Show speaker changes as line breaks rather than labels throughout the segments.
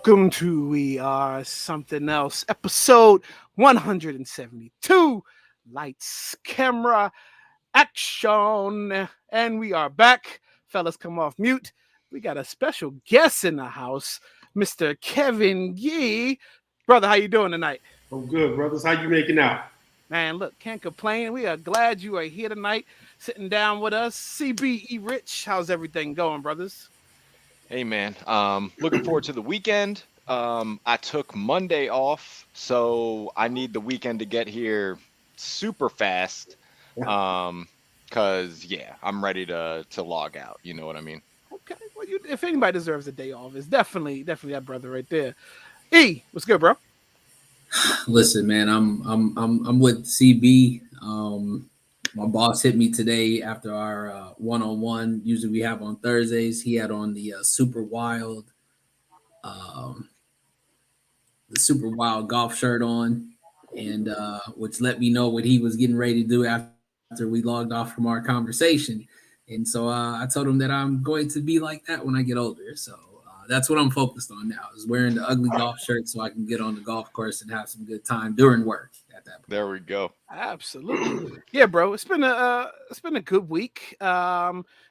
Welcome to We Are Something Else, episode 172. Lights, camera, action. And we are back. Fellas, come off mute. We got a special guest in the house, Mr. Kevin Ghee. Brother, how you doing tonight?
I'm good, brothers. How you making out?
Man, look, can't complain. We are glad you are here tonight, sitting down with us. CBE Rich, how's everything going, brothers?
Hey man, looking forward to the weekend. I took Monday off, so I need the weekend to get here super fast. Cause yeah, I'm ready to log out. You know what I mean?
Okay, well, if anybody deserves a day off, it's definitely that brother right there. E, what's good, bro?
Listen, man, I'm with CB. My boss hit me today after our one-on-one. Usually we have on Thursdays. He had on the um, super wild golf shirt on, and which let me know what he was getting ready to do after we logged off from our conversation. And so I told him that I'm going to be like that when I get older. So that's what I'm focused on now, is wearing the ugly golf shirt so I can get on the golf course and have some good time during work at that point.
There we go.
Absolutely, yeah, bro. It's been a good week.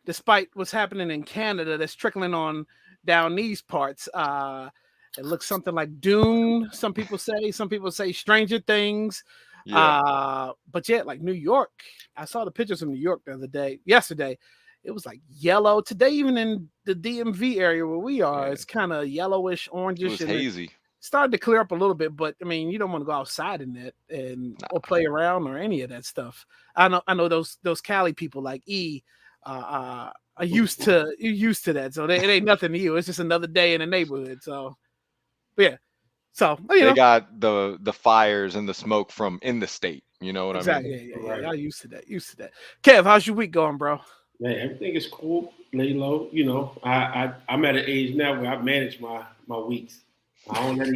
Despite what's happening in Canada, that's trickling on down these parts. It looks something like Dune. Some people say Stranger Things.
Yeah,
But yeah, like New York. I saw the pictures from New York yesterday. It was like yellow. Today, even in the DMV area where we are,
yeah.
it's kind of yellowish,
It
orangish,
was
and
hazy.
started to clear up a little bit. But I mean, you don't want to go outside in that or play around or any of that stuff. I know those Cali people like E are used to that, so it ain't nothing to you. It's just another day in the neighborhood. So but yeah, so
They got the fires and the smoke from in the state. You know what I mean?
exactly. Yeah.
Right.
Y'all used to that. Used to that. Kev, how's your week going, bro?
Man, everything is cool. Lay low. I'm at an age now where I manage my weeks. I don't let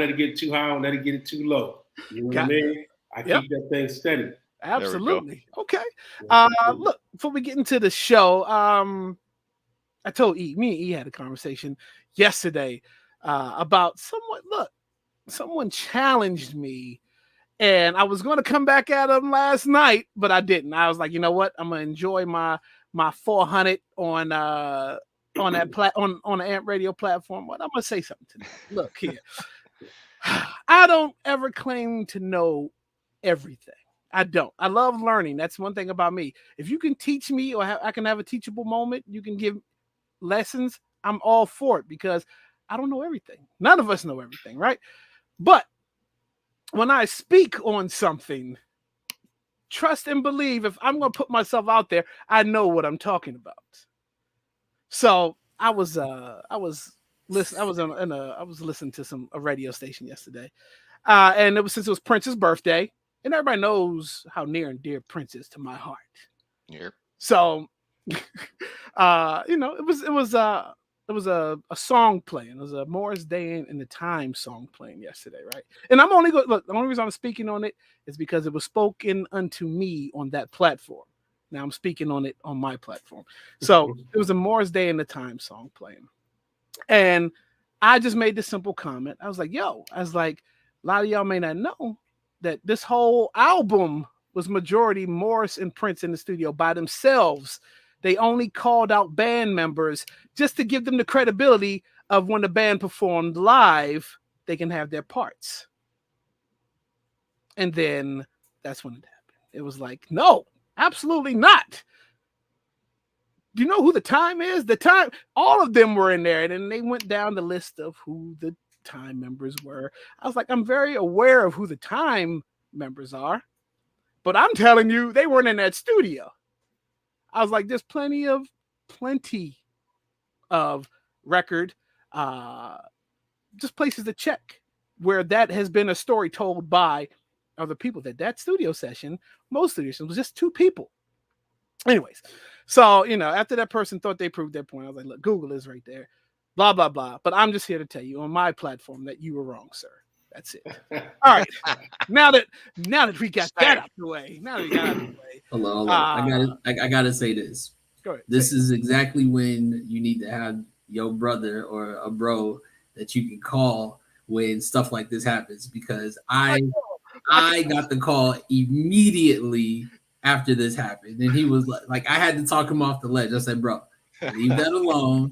it get too high. I don't let it get it too low. You know what I
Got
mean? I
yep.
keep that thing steady.
There we go.
Absolutely. Okay.
Yeah.
Look, before we get into the show, I told me and E had a conversation yesterday about someone challenged me, and I was going to come back at him last night, but I didn't. I was like, you know what? I'm gonna enjoy my 400 on on the Amp Radio platform. But I'm gonna say something to them. Look here, I don't ever claim to know everything. I don't. I love learning. That's one thing about me. If you can teach me, or I can have a teachable moment, you can give lessons. I'm all for it because I don't know everything. None of us know everything, right? But when I speak on something, trust and believe, if I'm going to put myself out there, I know what I'm talking about. So I was listening. I was listening to a radio station yesterday, and since it was Prince's birthday, and everybody knows how near and dear Prince is to my heart.
Here.
So, it was a song playing. It was a Morris Day in the Time song playing yesterday, right? And I'm only look. The only reason I'm speaking on it is because it was spoken unto me on that platform. Now I'm speaking on it on my platform. So it was a Morris Day in the Time song playing, and I just made this simple comment. I was like, a lot of y'all may not know that this whole album was majority Morris and Prince in the studio by themselves. They only called out band members just to give them the credibility of when the band performed live, they can have their parts. And then that's when it happened. It was like, no, absolutely not. Do you know who the Time is? The Time, all of them were in there. And then they went down the list of who the Time members were. I was like, I'm very aware of who the Time members are, but I'm telling you, they weren't in that studio. I was like, there's plenty of record, just places to check where that has been a story told by other people. That studio session, most studio sessions, was just two people. Anyways, so after that person thought they proved their point, I was like, look, Google is right there, blah blah blah. But I'm just here to tell you on my platform that you were wrong, sir. That's it. All right. Now that we got that out the way,
Hold on. I gotta say this.
Go ahead.
This is exactly when you need to have your brother or a bro that you can call when stuff like this happens, because I got the call immediately after this happened, and he was like I had to talk him off the ledge. I said, bro, leave that alone.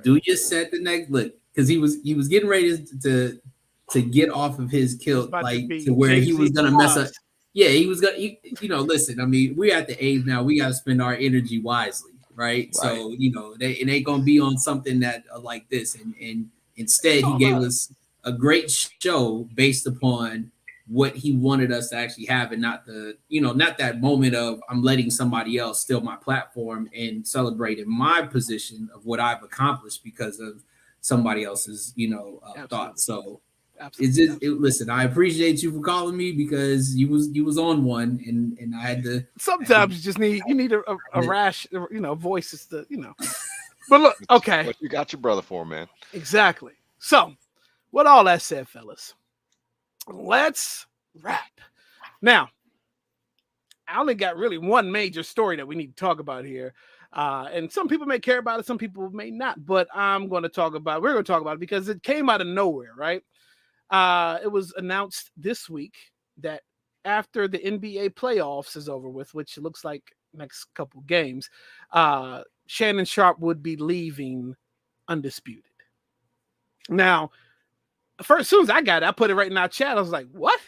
Do your set the next look, because he was getting ready to get off of his kilt, like to where he was gonna mess up. Yeah, he was gonna. Listen. I mean, we're at the age now. We got to spend our energy wisely, right? So it ain't gonna be on something that like this. And instead, he gave us a great show based upon what he wanted us to actually have, and not not that moment of I'm letting somebody else steal my platform and celebrating my position of what I've accomplished because of somebody else's thoughts. So listen, I appreciate you for calling me, because you was on one, and I had to.
Sometimes you just need a rash, voices to But look, okay,
what you got your brother for, man?
Exactly. So, with all that said, fellas, let's wrap. Now, I only got really one major story that we need to talk about here. And some people may care about it, some people may not, but we're going to talk about it because it came out of nowhere, right? It was announced this week that after the NBA playoffs is over with, which looks like next couple games, Shannon Sharpe would be leaving Undisputed. Now, first, as soon as I got it, I put it right in our chat. I was like, what?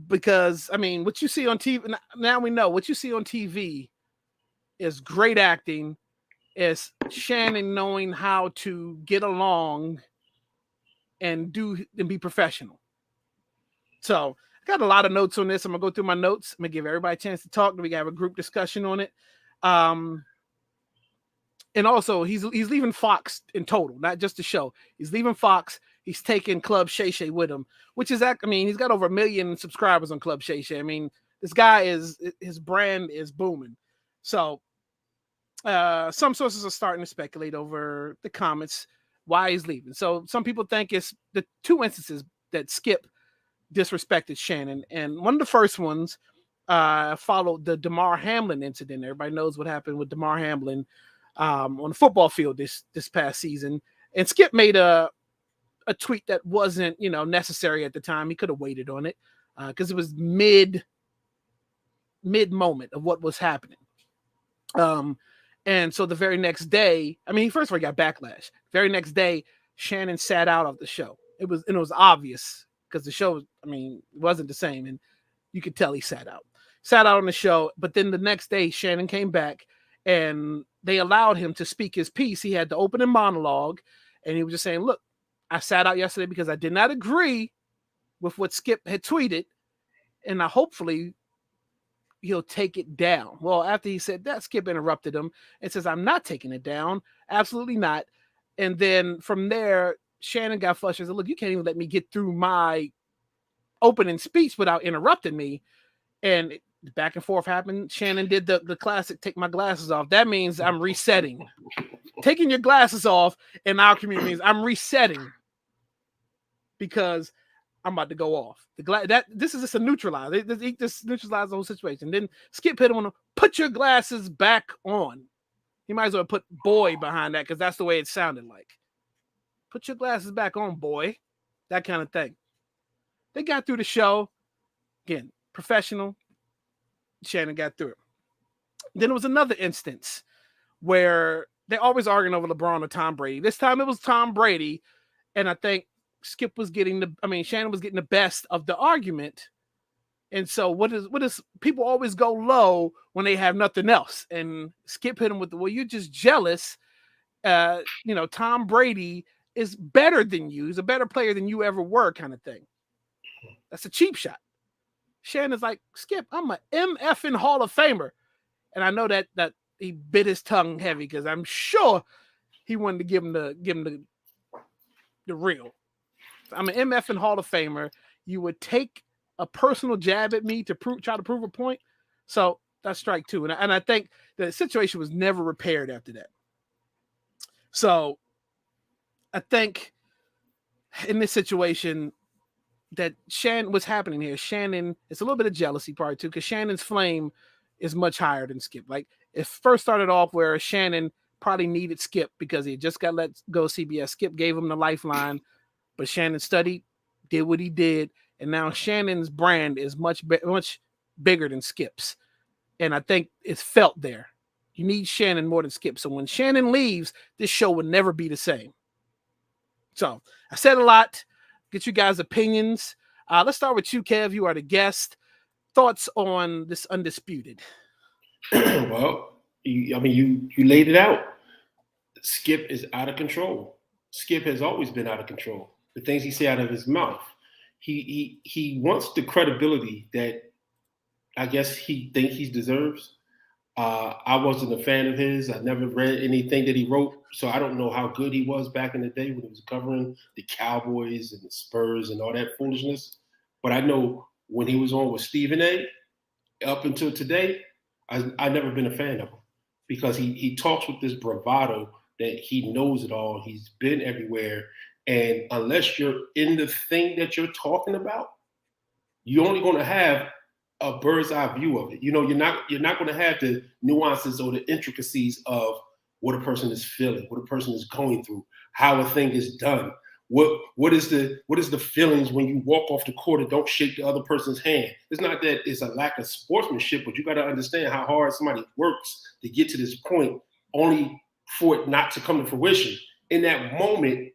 Because, I mean, what you see on TV, now we know what you see on TV is great acting, is Shannon knowing how to get along and be professional. So I got a lot of notes on this. I'm gonna go through my notes. I'm gonna give everybody a chance to talk. We can have a group discussion on it. And also he's leaving Fox in total, not just the show. He's leaving Fox. He's taking Club Shay Shay with him, which is, he's got over 1 million subscribers on Club Shay Shay. I mean, this guy his brand is booming. So some sources are starting to speculate over the comments why he's leaving. So some people think it's the two instances that Skip disrespected Shannon, and one of the first ones followed the Damar Hamlin incident. Everybody knows what happened with Damar Hamlin on the football field this past season, and Skip made a tweet that wasn't necessary at the time. He could have waited on it because it was mid moment of what was happening. And so the very next day, first of all, he got backlash. Very next day, Shannon sat out of the show. It was obvious because the show, it wasn't the same, and you could tell he sat out on the show. But then the next day, Shannon came back, and they allowed him to speak his piece. He had the opening monologue, and he was just saying, "Look, I sat out yesterday because I did not agree with what Skip had tweeted, and hopefully he'll take it down." Well, after he said that, Skip interrupted him and says, "I'm not taking it down. Absolutely not." And then from there, Shannon got frustrated. Said, "Look, you can't even let me get through my opening speech without interrupting me." And back and forth happened. Shannon did the classic, take my glasses off. That means I'm resetting. Taking your glasses off in our community means I'm resetting because I'm about to go off. This is just a neutralize. This neutralize the whole situation. Then Skip hit him on put your glasses back on. He might as well put boy behind that because that's the way it sounded like. Put your glasses back on, boy. That kind of thing. They got through the show. Again, professional. Shannon got through it. Then there was another instance where they're always arguing over LeBron or Tom Brady. This time it was Tom Brady, and I think Skip was getting Shannon was getting the best of the argument. And so what is people always go low when they have nothing else? And Skip hit him with well, you're just jealous. Tom Brady is better than you. He's a better player than you ever were, kind of thing. That's a cheap shot. Shannon's like, Skip, I'm a MFing Hall of Famer. And I know that he bit his tongue heavy because I'm sure he wanted to give him the real. I'm an MFing Hall of Famer. You would take a personal jab at me to try to prove a point. So that's strike two. And I think the situation was never repaired after that. So I think in this situation that what's happening here, Shannon, it's a little bit of jealousy part too, because Shannon's flame is much higher than Skip. Like it first started off where Shannon probably needed Skip because he had just got let go CBS. Skip gave him the lifeline, but Shannon studied, did what he did, and now Shannon's brand is much bigger than Skip's. And I think it's felt there. You need Shannon more than Skip. So when Shannon leaves, this show would never be the same. So I said a lot. Get you guys' opinions. Let's start with you, Kev. You are the guest. Thoughts on this Undisputed?
Well, you laid it out. Skip is out of control. Skip has always been out of control. The things he say out of his mouth. He wants the credibility that I guess he thinks he deserves. I wasn't a fan of his. I never read anything that he wrote, so I don't know how good he was back in the day when he was covering the Cowboys and the Spurs and all that foolishness. But I know when he was on with Stephen A. up until today, I've never been a fan of him because he talks with this bravado that he knows it all. He's been everywhere. And unless you're in the thing that you're talking about, you're only going to have a bird's eye view of it. You're not going to have the nuances or the intricacies of what a person is feeling, what a person is going through, how a thing is done. What is the feelings when you walk off the court and don't shake the other person's hand? It's not that it's a lack of sportsmanship, but you got to understand how hard somebody works to get to this point, only for it not to come to fruition. In that moment,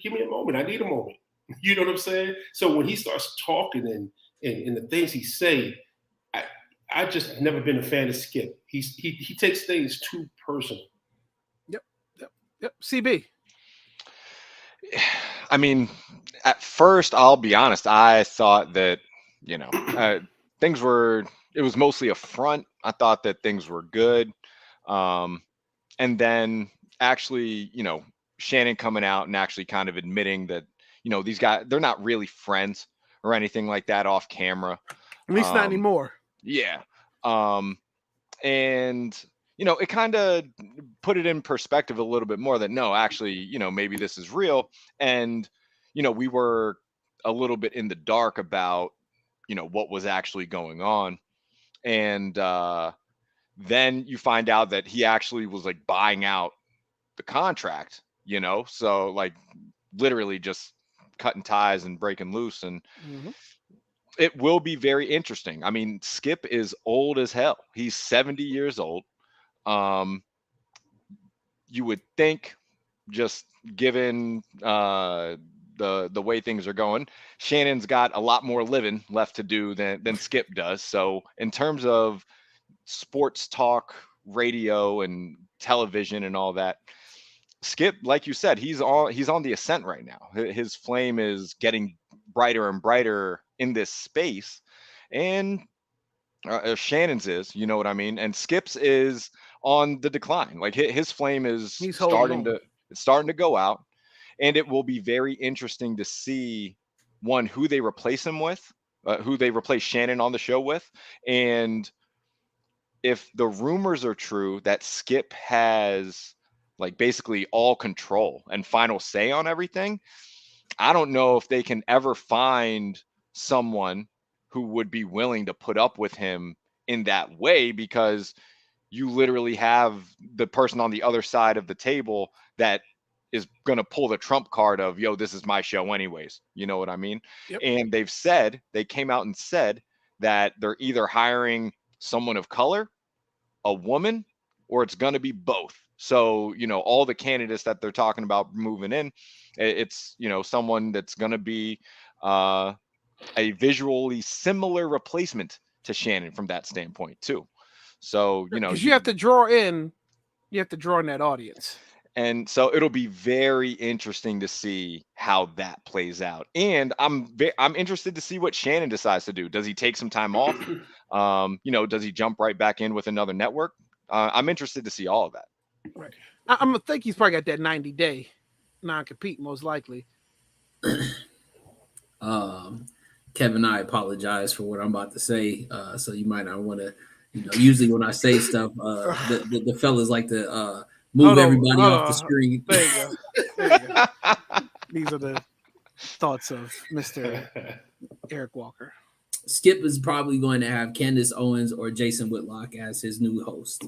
give me a moment. I need a moment. You know what I'm saying? So when he starts talking and the things he say, I just never been a fan of Skip. He takes things too personal.
Yep. CB.
I mean, at first, I'll be honest, I thought that, it was mostly a front. I thought that things were good. And then actually, Shannon coming out and actually kind of admitting that, these guys, they're not really friends or anything like that off camera.
At least not anymore.
Yeah. And, it kind of put it in perspective a little bit more that no, actually, maybe this is real. And, we were a little bit in the dark about, what was actually going on. And then you find out that he actually was like buying out the contract, so like literally just cutting ties and breaking loose. And it will be very interesting. I mean, Skip is old as hell. He's 70 years old. You would think, just given the way things are going, Shannon's got a lot more living left to do than Skip does. So in terms of sports talk, radio, and television and all that, Skip, like you said, he's on the ascent right now. His flame is getting brighter and brighter in this space, and Shannon's is, you know what I mean, and Skip's is on the decline. Like his flame is starting to go out, and it will be very interesting to see who they replace him with, who they replace Shannon on the show with, and if the rumors are true that Skip has like basically all control and final say on everything, I don't know if they can ever find someone who would be willing to put up with him in that way, because you literally have the person on the other side of the table that is going to pull the trump card of, yo, this is my show anyways. You know what I mean?
Yep.
And they came out and said that they're either hiring someone of color, a woman, or it's going to be both. So, all the candidates that they're talking about moving in, it's, someone that's going to be a visually similar replacement to Shannon from that standpoint too. So,
because you have to draw in that audience.
And so it'll be very interesting to see how that plays out. And I'm interested to see what Shannon decides to do. Does he take some time off? Does he jump right back in with another network? I'm interested to see all of that.
Right. I'm gonna think he's probably got that 90-day non-compete, most likely.
Kevin, I apologize for what I'm about to say. So you might not want to, usually when I say stuff, the fellas like to move everybody off the screen.
There you go. These are the thoughts of Mr. Eric Walker.
Skip is probably going to have Candace Owens or Jason Whitlock as his new host.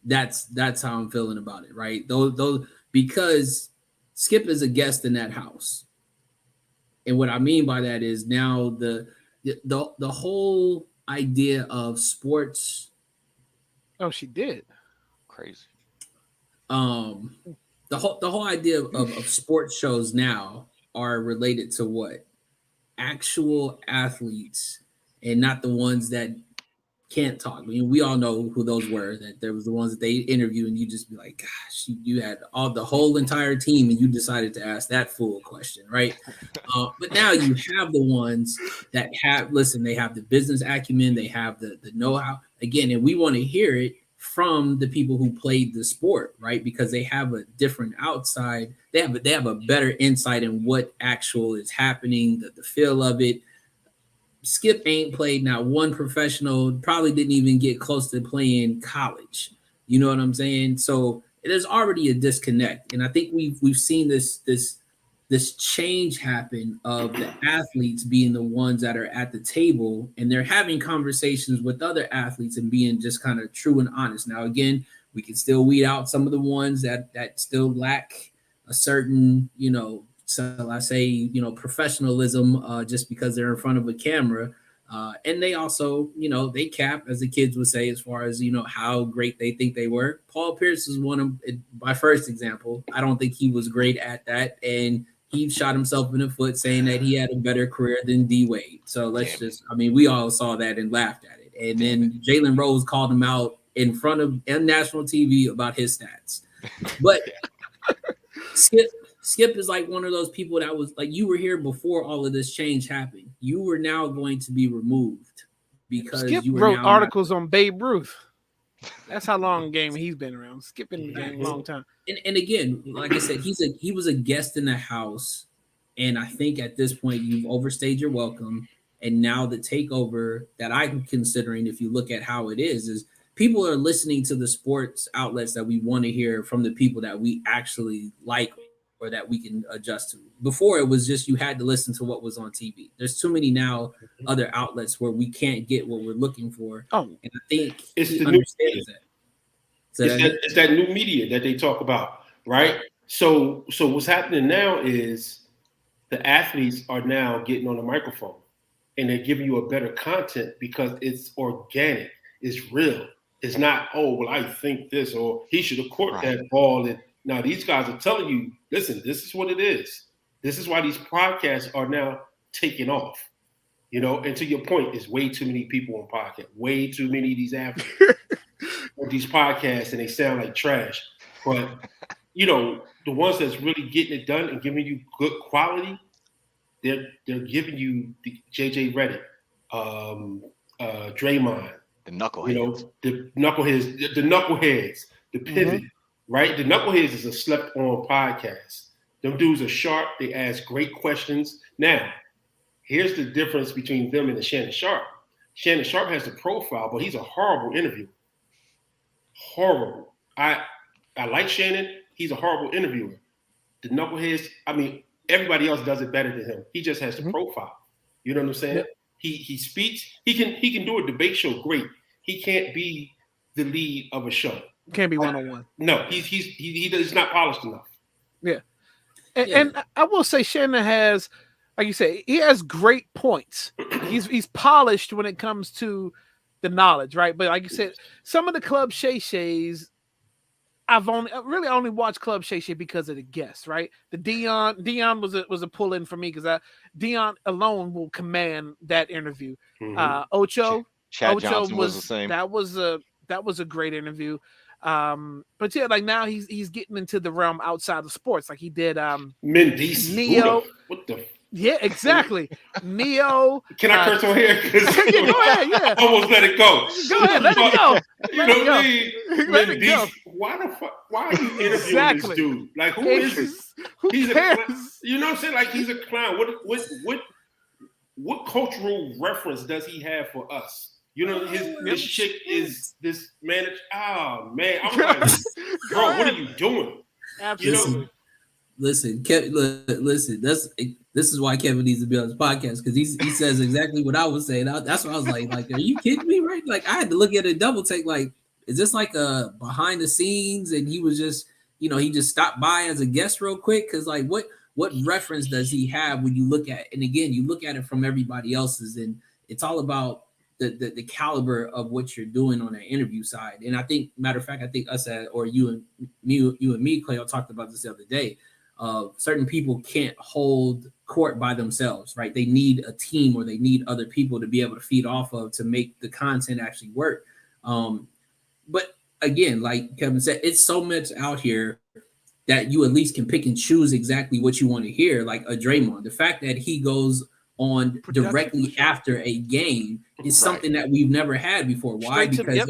That's how I'm feeling about it, right? Those because Skip is a guest in that house. And what I mean by that is now the whole idea of sports,
Oh, she did.
Crazy.
um, the whole idea of sports shows now are related to what? Actual athletes and not the ones that can't talk. I mean, we all know who those were. That there was the ones that they interviewed, and you just be like, "Gosh, you had all the whole entire team, and you decided to ask that fool question, right?" But now you have the ones that have listen. They have the business acumen. They have the know how. Again, and we want to hear it from the people who played the sport, right? Because they have a different outside. They have a better insight in what actual is happening, the feel of it. Skip ain't played not one professional, probably didn't even get close to playing college. You know what I'm saying? So there's already a disconnect. And I think we've seen this change happen of the athletes being the ones that are at the table and they're having conversations with other athletes and being just kind of true and honest. Now, again, we can still weed out some of the ones that still lack a certain, so I say, professionalism just because they're in front of a camera. And they also, they cap, as the kids would say, as far as, how great they think they were. Paul Pierce is one of my first example. I don't think he was great at that. And he shot himself in the foot saying that he had a better career than D Wade. So we all saw that and laughed at it. And then Jalen Rose called him out in front of national TV about his stats. But Skip is like one of those people that was like, you were here before all of this change happened. You were now going to be removed because
Skip
you were
wrote
now
articles on Babe Ruth. That's how long game he's been around. Skip in the game a long time.
And again, like I said, he was a guest in the house. And I think at this point you've overstayed your welcome. And now the takeover that I'm considering, if you look at how it is people are listening to the sports outlets that we want to hear from the people that we actually like or that we can adjust to. Before it was just you had to listen to what was on TV. There's too many now other outlets where we can't get what we're looking for.
Oh,
and I think
it's
he
the
understands that.
It's that new media that they talk about, right? So what's happening now is the athletes are now getting on the microphone and they're giving you a better content because it's organic, it's real. It's not, oh, well, I think this, or he should have caught that ball. And now these guys are telling you, listen, this is what it is. This is why these podcasts are now taking off. And to your point, there's way too many people on podcasts, way too many of these athletes on these podcasts, and they sound like trash. But, the ones that's really getting it done and giving you good quality, they're giving you the JJ Redick, Draymond,
the knuckleheads,
the knuckleheads, the pivot, right? The knuckleheads is a slept-on podcast. Them dudes are sharp. They ask great questions. Now, here's the difference between them and the Shannon Sharp. Shannon Sharp has the profile, but he's a horrible interviewer. Horrible. I like Shannon. He's a horrible interviewer. The knuckleheads, everybody else does it better than him. He just has the profile. You know what I'm saying? Yep. He speaks. He can do a debate show great. He can't be the lead of a show.
Can't be one-on-one.
No, he's not polished enough.
Yeah. And I will say Shannon has, like you say, he has great points. He's polished when it comes to the knowledge, right? But like you said, some of the Club Shay Shays, I've only watched Club Shay Shay because of the guests, right? The Dion was a pull in for me because Dion alone will command that interview. Ocho
Johnson was the same.
That was a great interview. But yeah, like now he's getting into the realm outside of sports, like he did
Mendici.
Neo.
What the?
Yeah, exactly. Neo.
Can I curse on here?
Yeah, go ahead. Yeah.
Almost let it go.
Go ahead. Let it go.
You know what I mean?
Let it go.
Why the fuck? Why are you interviewing this dude? Like, who is this? He's
cares?
a clown. You know what I'm saying? Like, he's a clown. What cultural reference does he have for us? This chick is this manager. Oh man, I'm like, bro, what are you doing?
Absolutely.
Listen, listen. This is why Kevin needs to be on this podcast because he says exactly what I was saying. That's why I was like, are you kidding me? Right? Like I had to look at it double take. Like, Is this like a behind the scenes and he was just, he just stopped by as a guest real quick? Because like what reference does he have when you look at it? And again, you look at it from everybody else's, and it's all about the caliber of what you're doing on the interview side. And I think, matter of fact, I think us or you and me, Clay, talked about this the other day. Certain people can't hold court by themselves, right? They need a team or they need other people to be able to feed off of to make the content actually work. But again, like Kevin said, it's so much out here that you at least can pick and choose exactly what you want to hear. Like a Draymond, the fact that he goes on directly after a game is something that we've never had before. Why? Because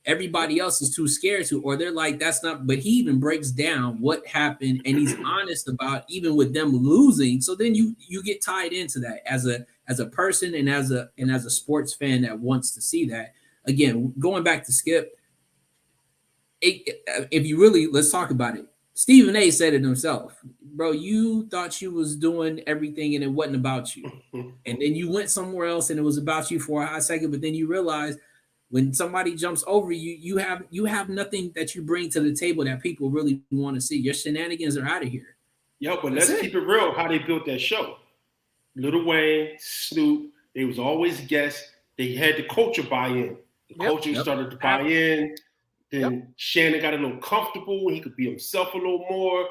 everybody else is too scared to, or they're like, that's not, but he even breaks down what happened and he's honest about even with them losing. So then you get tied into that as a person and as a sports fan that wants to see that. Again, going back to Skip, if you really, let's talk about it. Stephen A said it himself, bro, you thought you was doing everything and it wasn't about you. And then you went somewhere else and it was about you for a hot second, but then you realize when somebody jumps over you, you have nothing that you bring to the table that people really want to see. Your shenanigans are out of here.
Yo, but let's keep it real how they built that show. Lil Wayne, Snoop, they was always guests. They had the culture buy in. The culture started to buy in. Then Shannon got a little comfortable. He could be himself a little more.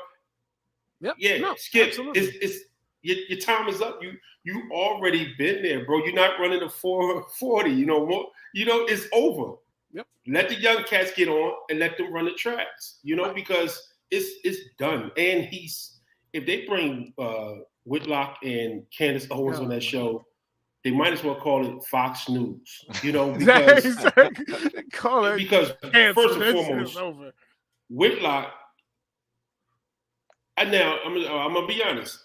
Skip, it's your time is up. You already been there, bro. You're not running a 440. More. It's over.
Yep.
Let the young cats get on and let them run the tracks. Because it's done. And if they bring Whitlock and Candace Owens on that show, they might as well call it Fox News, because first and foremost, Whitlock. I'm gonna be honest.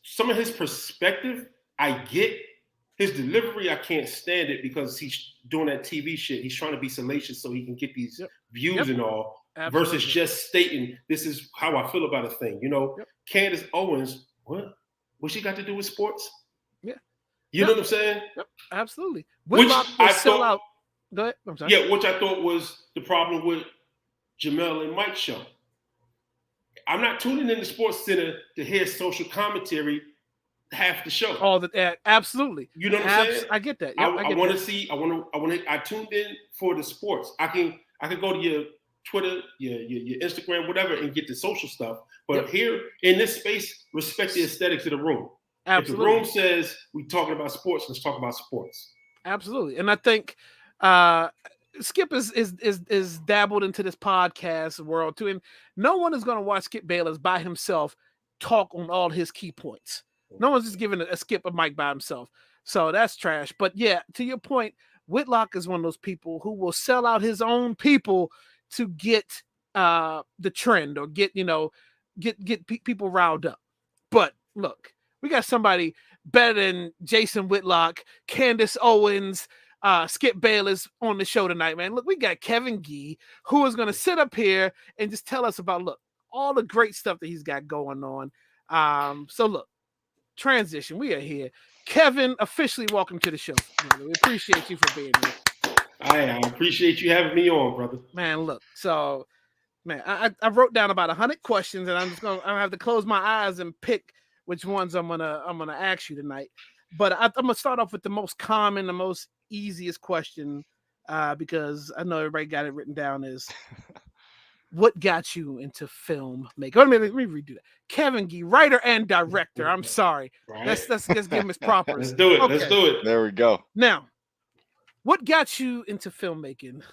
Some of his perspective, I get. His delivery, I can't stand it because he's doing that TV shit. He's trying to be salacious so he can get these views and all, versus just stating this is how I feel about a thing. Candace Owens, what she got to do with sports? You know what I'm saying?
Yep, absolutely. Whitlock will sell out. Go ahead. I'm sorry.
Yeah, which I thought was the problem with Jamel and Mike's show. I'm not tuning in the Sports Center to hear social commentary half the show.
Absolutely.
You know what I'm saying?
I get that. Yep,
I want to see. I tuned in for the sports. I can go to your Twitter, your Instagram, whatever, and get the social stuff. But here in this space, respect the aesthetics of the room.
Absolutely.
If the room says we're talking about sports, let's talk about sports.
Absolutely. And I think Skip is dabbled into this podcast world too. And no one is going to watch Skip Bayless by himself talk on all his key points. No one's just giving a Skip a mic by himself. So that's trash. But yeah, to your point, Whitlock is one of those people who will sell out his own people to get the trend or get people riled up. But look, we got somebody better than Jason Whitlock, Candace Owens, Skip Bayless on the show tonight, man. Look, we got Kevin Ghee, who is going to sit up here and just tell us about, all the great stuff that he's got going on. So look, transition. We are here. Kevin, officially welcome to the show, brother. We appreciate you for being here.
I appreciate you having me on, brother.
Man, look, so, man, I wrote down about 100 questions, and I'm have to close my eyes and pick which ones I'm gonna ask you tonight. But I'm gonna start off with the most common, the most easiest question, because I know everybody got it written down. Is what got you into filmmaking? Let me redo that. Kevin Ghee, writer and director. I'm sorry. Right. Let's give him his proper.
Let's do it. Okay. Let's do it.
There we go.
Now, what got you into filmmaking?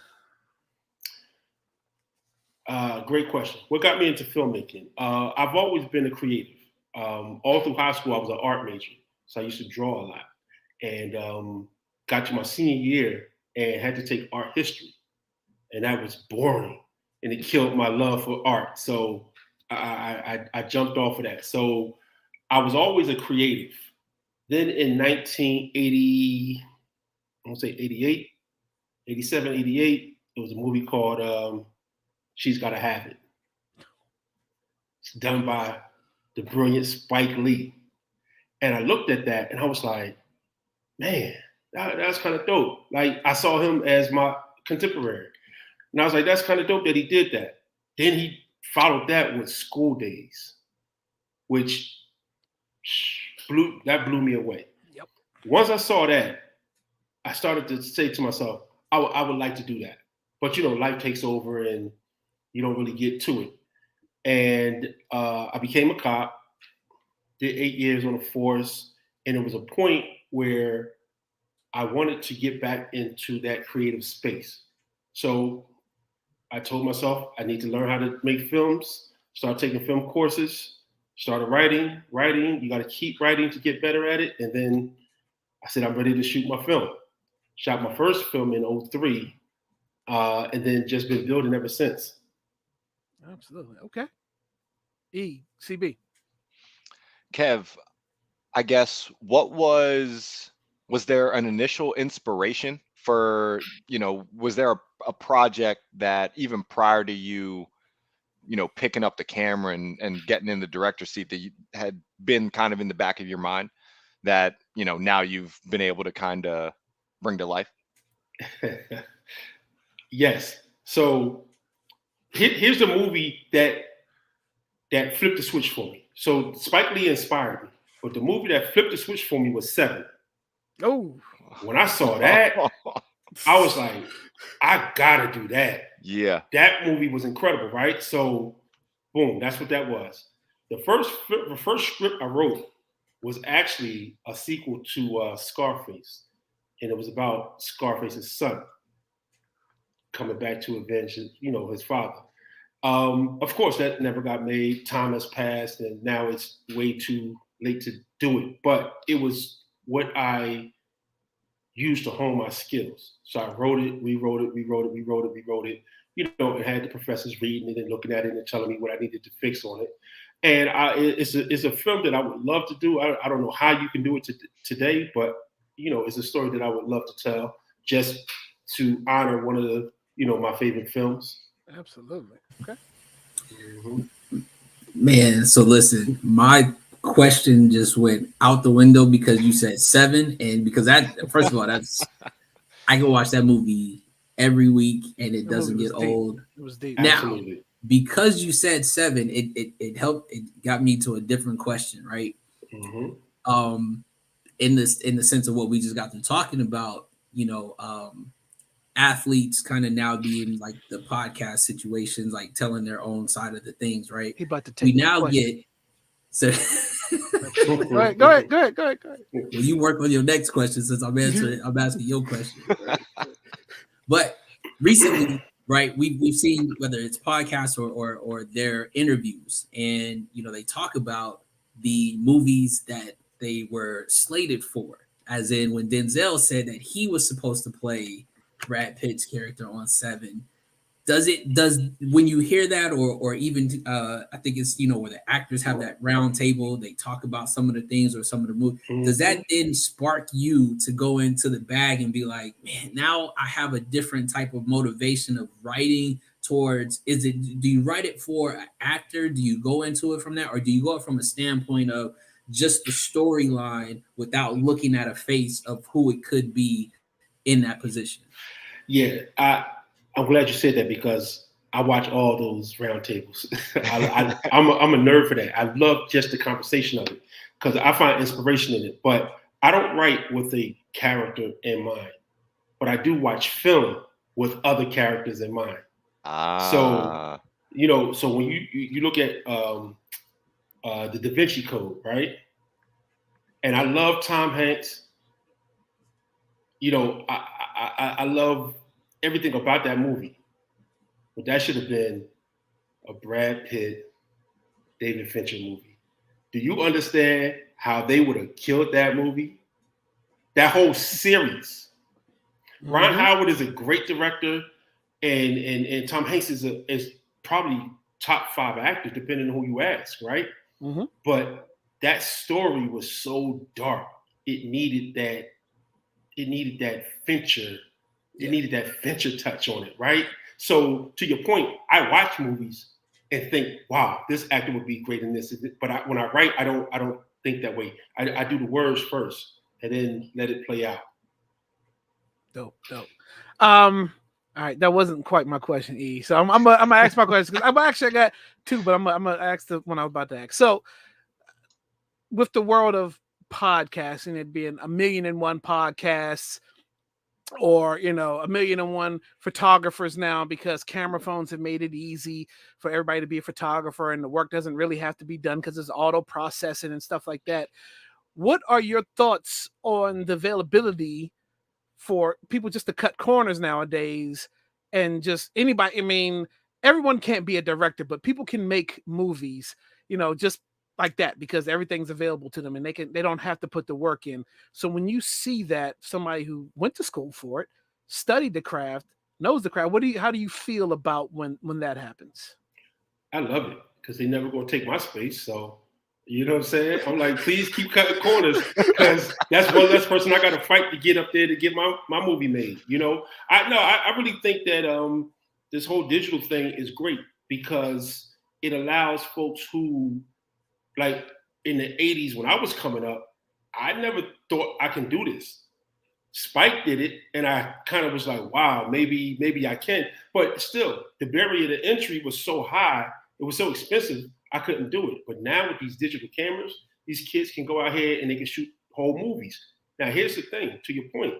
Great question. What got me into filmmaking? I've always been a creative. All through high school, I was an art major, so I used to draw a lot. And got to my senior year and had to take art history, and that was boring, and it killed my love for art. So I jumped off of that. So I was always a creative. Then in 1980, I want to say 88, 87, 88, there was a movie called She's Gotta Have It. It's done by the brilliant Spike Lee. And I looked at that and I was like, man, that's kind of dope. Like I saw him as my contemporary. And I was like, that's kind of dope that he did that. Then he followed that with School Days, which blew me away.
Yep.
Once I saw that, I started to say to myself, I would like to do that. But life takes over and you don't really get to it. And I became a cop, did 8 years on the force, and it was a point where I wanted to get back into that creative space. So I told myself I need to learn how to make films, start taking film courses, started writing. You got to keep writing to get better at it. And then I said, I'm ready to shoot my film. Shot my first film in 03, and then just been building ever since.
Absolutely. Okay. CB.
Kev, I guess was there an initial inspiration for, was there a project that even prior to you, picking up the camera and getting in the director's seat that you had been kind of in the back of your mind that, now you've been able to kind of bring to life?
Yes. So here's the movie that flipped the switch for me. So Spike Lee inspired me, but the movie that flipped the switch for me was Seven.
Oh,
when I saw that, I was like, I gotta do that.
Yeah.
That movie was incredible, right? So, boom, that's what that was. The first script I wrote was actually a sequel to Scarface, and it was about Scarface's son coming back to avenge his father. Of course, that never got made. Time has passed, and now it's way too late to do it. But it was what I used to hone my skills. So I wrote it, rewrote it, and had the professors reading it and looking at it and telling me what I needed to fix on it. And it's a film that I would love to do. I don't know how you can do it today, but it's a story that I would love to tell, just to honor one of the my favorite films.
Absolutely. Okay.
Mm-hmm.
Man, so listen, my question just went out the window because you said Seven, and because that, first of all, I can watch that movie every week and it doesn't get old.
It was deep.
Now,
Absolutely.
because you said Seven, it helped. It got me to a different question, right?
Mm-hmm.
In the sense of what we just got to talking about, athletes kind of now being like the podcast situations, like telling their own side of the things, right?
He about to take
we now
question.
get so
go ahead.
Well, you work on your next question since I'm asking your question. Right? But recently, right, we've seen whether it's podcasts or their interviews, and they talk about the movies that they were slated for. As in when Denzel said that he was supposed to play Brad Pitt's character on Seven. Does when you hear that, or even I think it's where the actors have that round table, they talk about some of the things or some of the movies. Mm-hmm. Does that then spark you to go into the bag and be like, man, now I have a different type of motivation of writing towards? Do you write it for an actor? Do you go into it from that, or do you go from a standpoint of just the storyline without looking at a face of who it could be in that position?
Yeah, I'm glad you said that because I watch all those roundtables. I'm a nerd for that. I love just the conversation of it because I find inspiration in it. But I don't write with a character in mind, but I do watch film with other characters in mind. So so when you look at the Da Vinci Code, right? And I love Tom Hanks. I love everything about that movie. But that should have been a Brad Pitt, David Fincher movie. Do you understand how they would have killed that movie? That whole series. Mm-hmm. Ron Howard is a great director, and Tom Hanks is probably top 5 actors, depending on who you ask, right? Mm-hmm. But that story was so dark. It needed that Fincher. It needed that Fincher touch on it, right? So to your point, I watch movies and think, "Wow, this actor would be great in this." But when I write, I don't think that way. I do the words first and then let it play out.
Dope. All right, that wasn't quite my question, E. So I'm gonna ask my question because I got two, but I'm gonna ask the one I was about to ask. So with the world of podcasting, it being 1,000,001 podcasts, or a 1,000,001 photographers now, because camera phones have made it easy for everybody to be a photographer, and the work doesn't really have to be done because it's auto processing and stuff like that. What are your thoughts on the availability for people just to cut corners nowadays, and just anybody? I mean, everyone can't be a director, but people can make movies, just like that, because everything's available to them, and they don't have to put the work in. So when you see that somebody who went to school for it, studied the craft, knows the craft, how do you feel about when that happens?
I love it because they never gonna take my space. So you know what I'm saying? I'm like, please keep cutting corners because that's one less person I got to fight to get up there to get my movie made. I really think that this whole digital thing is great because it allows folks who, like, in the 80s when I was coming up, I never thought I can do this. Spike did it, and I kind of was like, wow, maybe I can. But still, the barrier to entry was so high, it was so expensive, I couldn't do it. But now with these digital cameras, these kids can go out here and they can shoot whole movies. Now, here's the thing, to your point.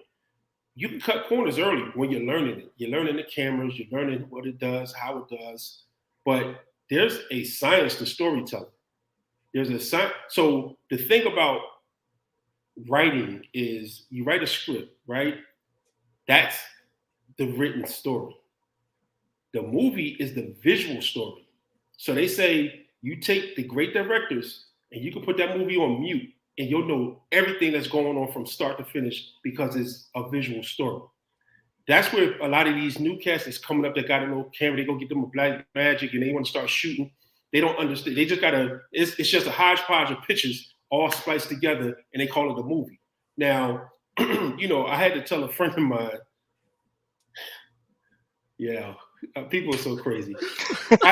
You can cut corners early when you're learning it. You're learning the cameras, you're learning what it does, how it does. But there's a science to storytelling. There's a science. So the thing about writing is you write a script, right? That's the written story. The movie is the visual story. So they say you take the great directors and you can put that movie on mute and you'll know everything that's going on from start to finish because it's a visual story. That's where a lot of these new cats is coming up that got a little camera, they go get them a black magic and they want to start shooting. They don't understand. They just it's just a hodgepodge of pictures all spliced together and they call it a movie. Now, I had to tell a friend of mine, yeah, people are so crazy. Because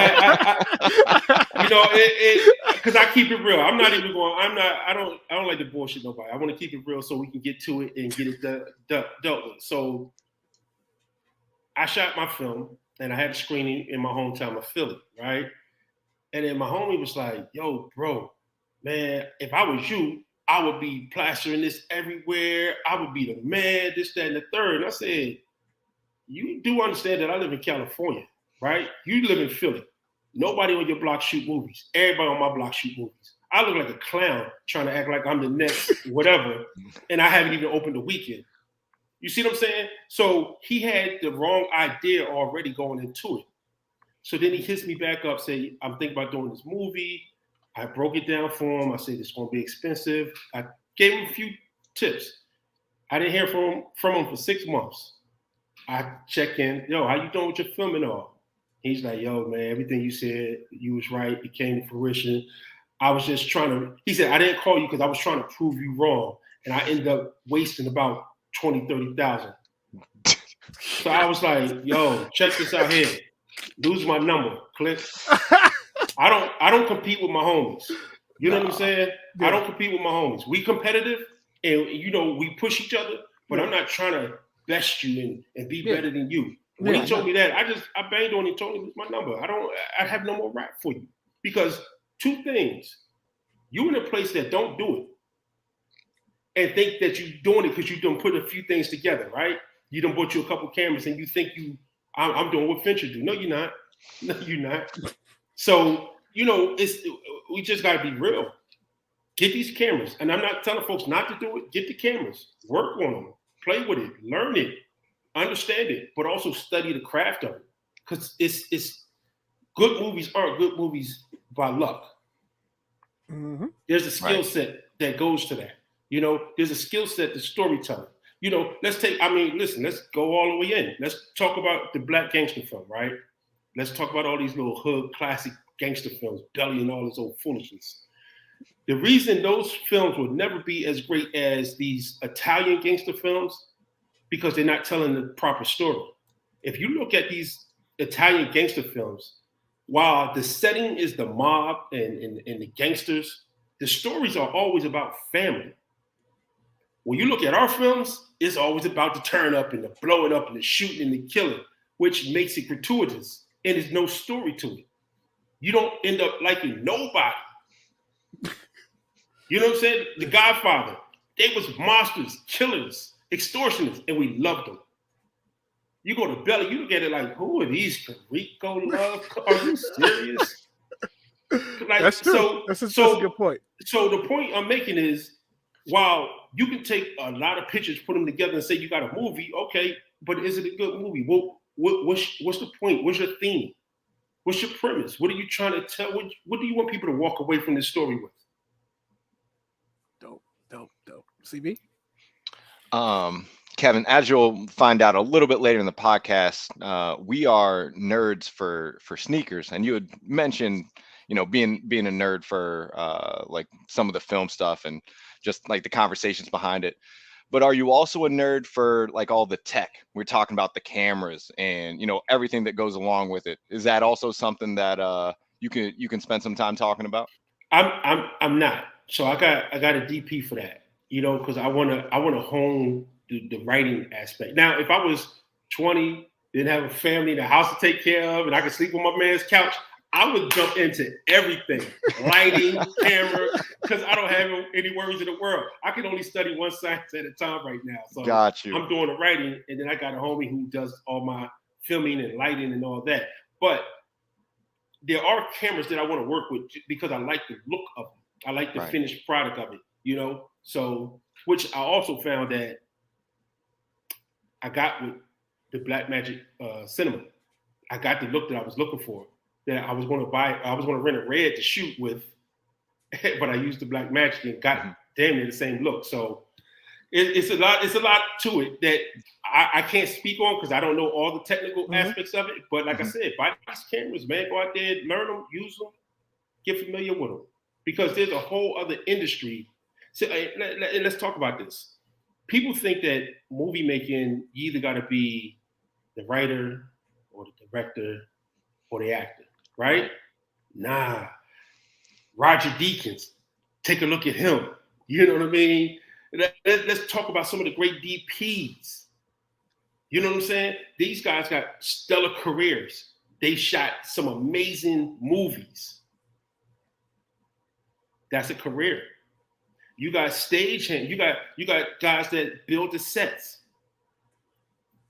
I keep it real. I'm not even going. I don't like to bullshit nobody. I want to keep it real so we can get to it and get it dealt with. So I shot my film and I had a screening in my hometown of Philly, right? And then my homie was like, "Yo, bro, man, if I was you, I would be plastering this everywhere. I would be the man, this, that, and the third." And I said, you do understand that I live in California, right? You live in Philly. Nobody on your block shoot movies. Everybody on my block shoot movies. I look like a clown trying to act like I'm the next whatever, and I haven't even opened the weekend. You see what I'm saying? So he had the wrong idea already going into it. So then he hits me back up, say, I'm thinking about doing this movie. I broke it down for him. I said, it's going to be expensive. I gave him a few tips. I didn't hear from him for 6 months. I check in, yo, how you doing with your filming all? He's like, yo, man, everything you said, you was right. It came to fruition. I was just he said, I didn't call you because I was trying to prove you wrong. And I ended up wasting about 20, 30,000. So I was like, yo, check this out here. Lose my number. Click. I don't compete with my homies. You know what I'm saying? Yeah. I don't compete with my homies. We competitive and we push each other, but I'm not trying to best you and be better than you. When he told me that, I banged on him and told him it's my number. I have no more rap for you. Because two things. You in a place that don't do it and think that you're doing it because you done put a few things together, right? You done bought you a couple cameras and you think I'm doing what Fincher do. No, you're not. No, you're not. So, we just got to be real. Get these cameras. And I'm not telling folks not to do it. Get the cameras. Work on them. Play with it. Learn it. Understand it. But also study the craft of it. Because it's good movies aren't good movies by luck. Mm-hmm. There's a skill set that goes to that. There's a skill set to storytelling. Let's go all the way in. Let's talk about the black gangster film, right? Let's talk about all these little hood classic gangster films, Belly and all this old foolishness. The reason those films will never be as great as these Italian gangster films, because they're not telling the proper story. If you look at these Italian gangster films, while the setting is the mob and the gangsters, the stories are always about family. When you look at our films, it's always about the turn up and the blowing up and the shooting and the killing. which makes it gratuitous, and there's no story to it. You don't end up liking nobody. You know what I'm saying? The Godfather, they was monsters, killers, extortionists, and we loved them. You go to Belly, you look at it like, who are these? Rico Love? Are you serious? Like,
that's true. That's a good point.
So the point I'm making is, while you can take a lot of pictures, put them together, and say you got a movie, okay, but is it a good movie? What's the point? What's your theme? What's your premise? What are you trying to tell? What do you want people to walk away from this story with?
Dope. CB?
Kevin, as you'll find out a little bit later in the podcast, we are nerds for sneakers, and you had mentioned, being a nerd for like some of the film stuff and just like the conversations behind it. But are you also a nerd for like all the tech? We're talking about the cameras and everything that goes along with it. Is that also something that you can spend some time talking about?
I'm not. So I got a DP for that, because I wanna hone the writing aspect. Now, if I was 20, didn't have a family, and a house to take care of, and I could sleep on my man's couch, I would jump into everything, lighting, camera, because I don't have any worries in the world. I can only study one science at a time right now. So
Got you.
I'm doing the writing, and then I got a homie who does all my filming and lighting and all that. But there are cameras that I want to work with because I like the look of them. I like the finished product of it, So, which I also found that I got with the Blackmagic Cinema. I got the look that I was looking for. That I was going to rent a red to shoot with, but I used the Blackmagic and got damn near the same look. So it's a lot to it that I can't speak on because I don't know all the technical aspects of it. But like I said, buy these cameras, man. Go out there, learn them, use them, get familiar with them. Because there's a whole other industry. So let's talk about this. People think that movie making, you either got to be the writer or the director or the actor, right? Nah. Roger Deakins, take a look at him. You know what I mean? Let's talk about some of the great DPs. You know what I'm saying? These guys got stellar careers. They shot some amazing movies. That's a career. You got stagehand. You got guys that build the sets.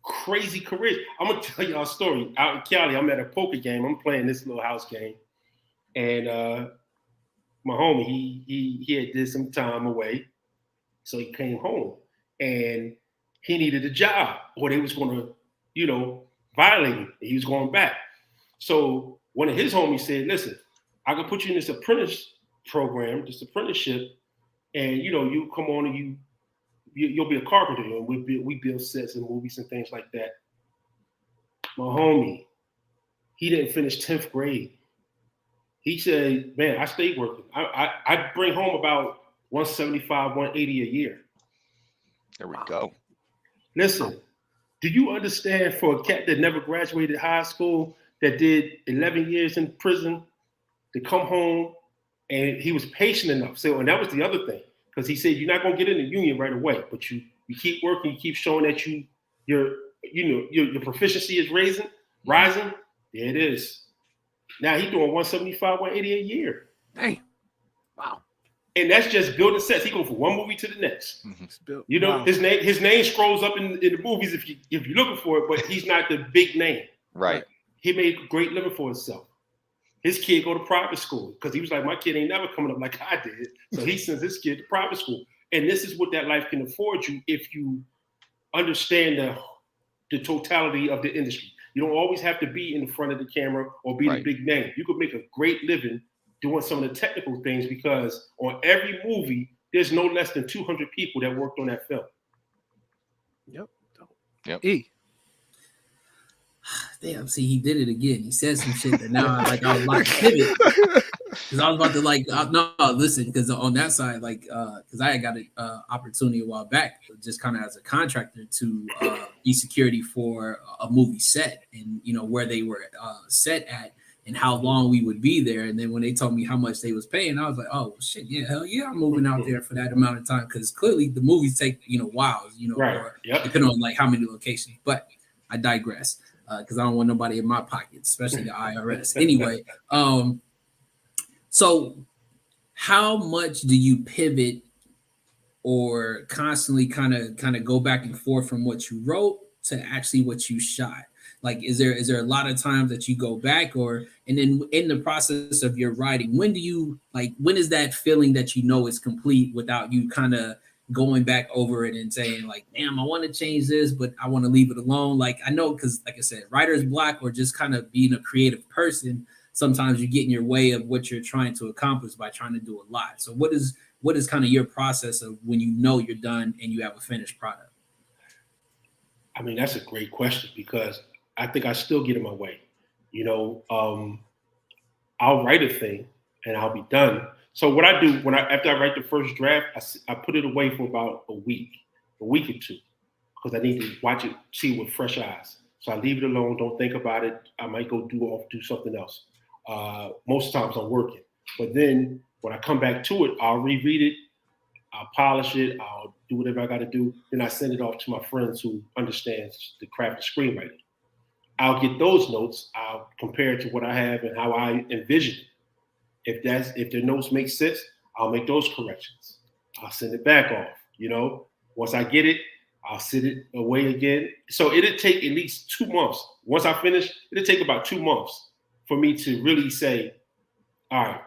Crazy careers. I'm gonna tell y'all a story. Out in Cali, I'm at a poker game. I'm playing this little house game, and my homie he had did some time away, so he came home and he needed a job, or they was gonna, violate him. He was going back. So one of his homies said, "Listen, I can put you in this apprentice program, this apprenticeship, and you come on and you'll be a carpenter, and we build sets and movies and things like that." My homie, he didn't finish 10th grade. He said, "Man, I stayed working. I bring home about 175, 180 a year."
There we go.
Listen, do you understand for a cat that never graduated high school, that did 11 years in prison, to come home? And he was patient enough. So, and that was the other thing, because he said, you're not going to get in the union right away, but you keep working, you keep showing that your proficiency is rising. There it is. Now he's doing 175, 180 a year.
Dang. Wow.
And that's just building sets. He goes from one movie to the next.
Wow.
His name scrolls up in the movies if you're looking for it, but he's not the big name.
Right.
He made a great living for himself. His kid go to private school because he was like, my kid ain't never coming up like I did. So he sends his kid to private school. And this is what that life can afford you if you understand the totality of the industry. You don't always have to be in the front of the camera or be the big name. You could make a great living doing some of the technical things, because on every movie, there's no less than 200 people that worked on that film.
Yep.
E.
Damn, see, he did it again. He said some shit that now I was about to pivot. Because I was about to listen, because on that side, because I had got an opportunity a while back, just kind of as a contractor, to be security for a movie set, and where they were set at and how long we would be there. And then when they told me how much they was paying, I was like, oh shit, yeah, hell yeah, I'm moving out there for that amount of time, because clearly the movies take whiles, or depending on how many locations. But I digress. because I don't want nobody in my pockets, especially the IRS. Anyway, so how much do you pivot or constantly kind of go back and forth from what you wrote to actually what you shot? Like, is there a lot of times that you go back, or and then in the process of your writing, when is that feeling that you know is complete without you kind of going back over it and saying like, damn, I want to change this, but I want to leave it alone? Like, I know, because like I said, writer's block or just kind of being a creative person, sometimes you get in your way of what you're trying to accomplish by trying to do a lot. So what is kind of your process of when you know you're done and you have a finished product?
I mean, that's a great question, because I think I still get in my way. I'll write a thing and I'll be done. So what I do after I write the first draft, I put it away for about a week or two, because I need to watch it, see it with fresh eyes. So I leave it alone, don't think about it. I might go do something else. Most times I'm working, but then when I come back to it, I'll reread it, I'll polish it, I'll do whatever I got to do. Then I send it off to my friends who understands the craft of screenwriting. I'll get those notes. I'll compare it to what I have and how I envision it. If the notes make sense, I'll make those corrections. I'll send it back off. Once I get it, I'll sit it away again. So it'll take at least 2 months. Once I finish, it'll take about 2 months for me to really say, all right,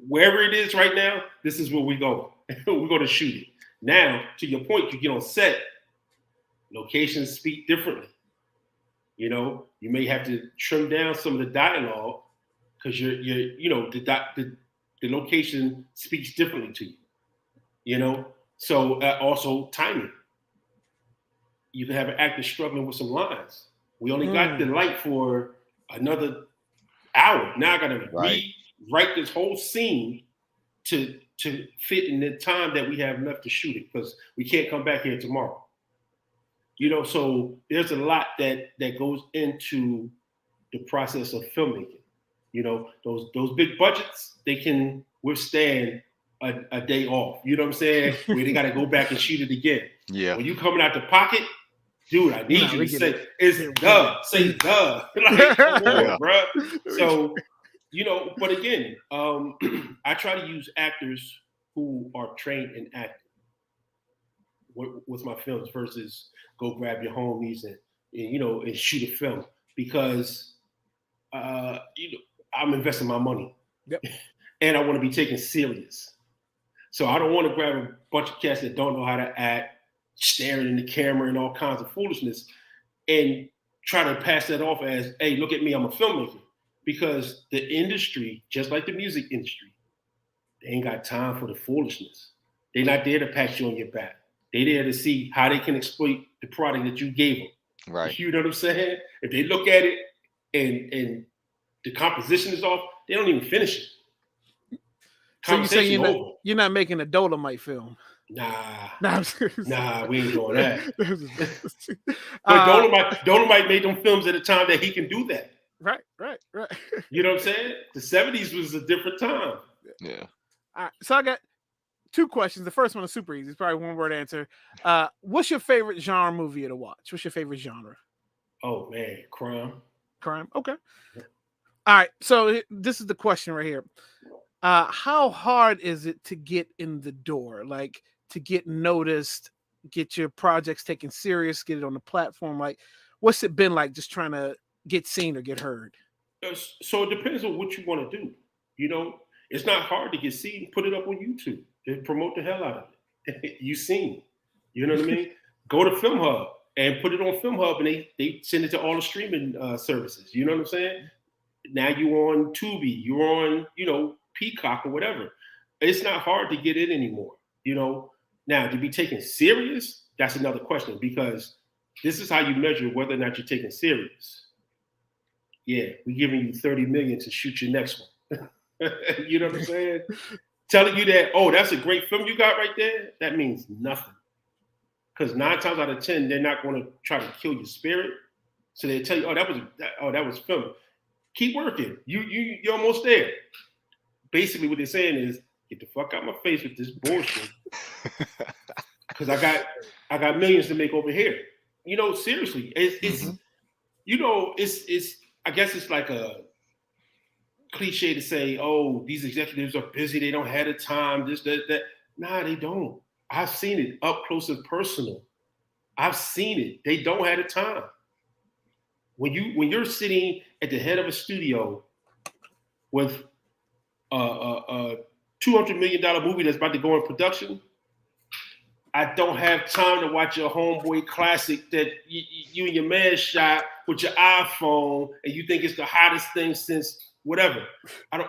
wherever it is right now, this is where we go. We're going to shoot it. Now, to your point, you get on set, locations speak differently. You may have to trim down some of the dialogue, because the location speaks differently to you. So also timing. You can have an actor struggling with some lines. We only got the light for another hour. Now I got to rewrite this whole scene to fit in the time that we have left to shoot it, because we can't come back here tomorrow. So there's a lot that goes into the process of filmmaking. Those big budgets, they can withstand a day off. You know what I'm saying? Where they got to go back and shoot it again.
Yeah.
When you coming out the pocket, dude, I need you to say say like, come on, bro. So, but again, I try to use actors who are trained in acting with my films versus go grab your homies and shoot a film, because I'm investing my money.
Yep.
And I want to be taken serious. So I don't want to grab a bunch of cats that don't know how to act, staring in the camera and all kinds of foolishness, and try to pass that off as, hey, look at me, I'm a filmmaker. Because the industry, just like the music industry, they ain't got time for the foolishness. They're not there to pat you on your back. They're there to see how they can exploit the product that you gave them.
Right.
You know what I'm saying? If they look at it and the composition is off, they don't even finish it.
So you say you're not making a Dolomite film?
Nah,
nah,
we ain't doing that. But Dolomite made them films at a time that he can do that.
Right.
You know what I'm saying? The 70s was a different time.
Yeah.
All right, so I got 2 questions. The first one is super easy. It's probably one word answer. What's your favorite genre movie to watch? What's your favorite genre?
Oh man, crime.
Okay. All right. So this is the question right here. How hard is it to get in the door? Like, to get noticed, get your projects taken serious, get it on the platform? Like, what's it been like just trying to get seen or get heard?
So it depends on what you want to do. It's not hard to get seen. Put it up on YouTube and promote the hell out of it. You seen. You know what I mean? Go to Film Hub and put it on Film Hub, and they send it to all the streaming services. You know what I'm saying? Now you're on Tubi, you're on, Peacock or whatever. It's not hard to get in anymore. Now to be taken serious, that's another question, because this is how you measure whether or not you're taken serious. Yeah, we're giving you $30 million to shoot your next one. You know what I'm saying? Telling you that, oh, that's a great film you got right there, that means nothing. Because 9 times out of 10, they're not going to try to kill your spirit. So they tell you, that was film. Keep working. You're almost there. Basically, what they're saying is, get the fuck out my face with this bullshit. Because I got millions to make over here. Seriously, it's it's I guess it's like a cliche to say, oh, these executives are busy, they don't have the time, this, that. Nah, they don't. I've seen it up close and personal. I've seen it. They don't have the time. When you're sitting at the head of a studio with a $200 million movie that's about to go in production, I don't have time to watch your homeboy classic that you and your man shot with your iPhone and you think it's the hottest thing since whatever. I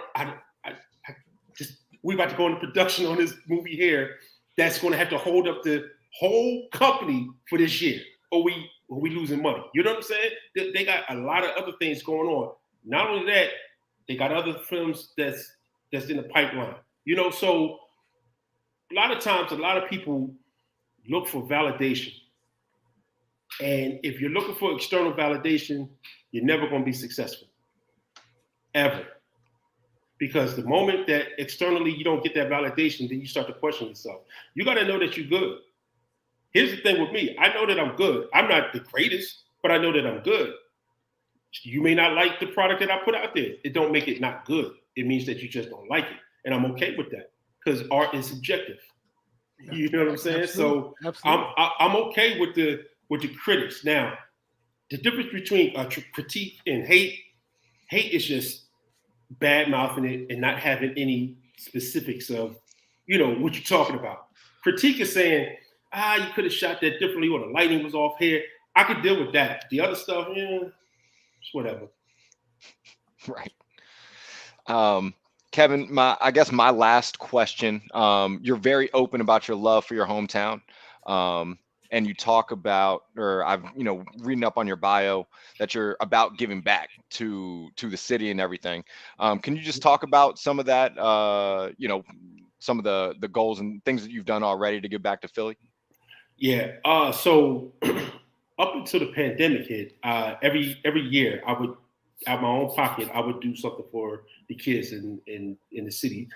just, we about to go into production on this movie here that's going to have to hold up the whole company for this year, or we losing money. You know what I'm saying? They got a lot of other things going on. Not only that, they got other films that's in the pipeline. So a lot of times, a lot of people look for validation. And if you're looking for external validation, you're never going to be successful. Ever. Because the moment that externally you don't get that validation, then you start to question yourself. You got to know that you're good. Here's the thing with me. I know that I'm good. I'm not the greatest, but I know that I'm good. You may not like the product that I put out there. It don't make it not good. It means that you just don't like it. And I'm okay with that because art is subjective. You know what I'm saying?
Absolutely.
So
Absolutely.
I'm okay with the critics. Now, the difference between critique and hate is just bad mouthing it and not having any specifics of, what you're talking about. Critique is saying, you could have shot that differently or the lighting was off here. I could deal with that. The other stuff, it's whatever.
Right. Kevin, I guess my last question, you're very open about your love for your hometown. And you talk about, or I've, reading up on your bio that you're about giving back to the city and everything. Can you just talk about some of that, some of the goals and things that you've done already to give back to Philly?
Yeah. So up until the pandemic hit, every year I would, out of my own pocket, I would do something for the kids in the city.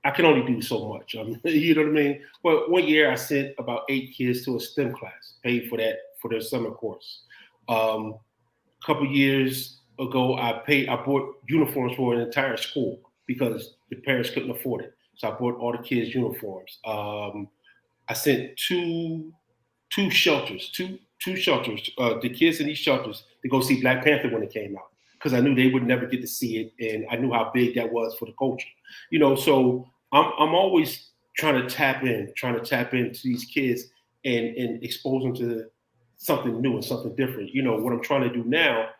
I can only do so much. You know what I mean? But one year I sent about 8 kids to a STEM class, paid for that for their summer course. A couple years ago, I bought uniforms for an entire school because the parents couldn't afford it. So I bought all the kids uniforms. I sent two shelters, the kids in these shelters to go see Black Panther when it came out because I knew they would never get to see it, and I knew how big that was for the culture. So I'm always trying to tap into these kids and expose them to something new and something different. What I'm trying to do now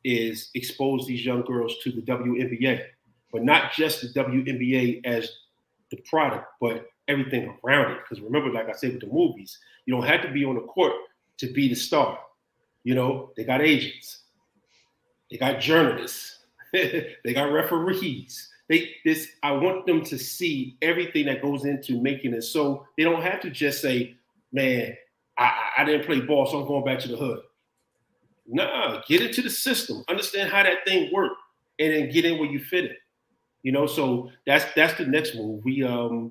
is expose these young girls to the WNBA, but not just the WNBA as the product, but everything around it. Because remember, like I said with the movies, you don't have to be on the court to be the star. They got agents, they got journalists, they got referees. I want them to see everything that goes into making it, so they don't have to just say, "Man, I didn't play ball, so I'm going back to the hood." Nah, get into the system, understand how that thing works, and then get in where you fit it. So that's the next move. We're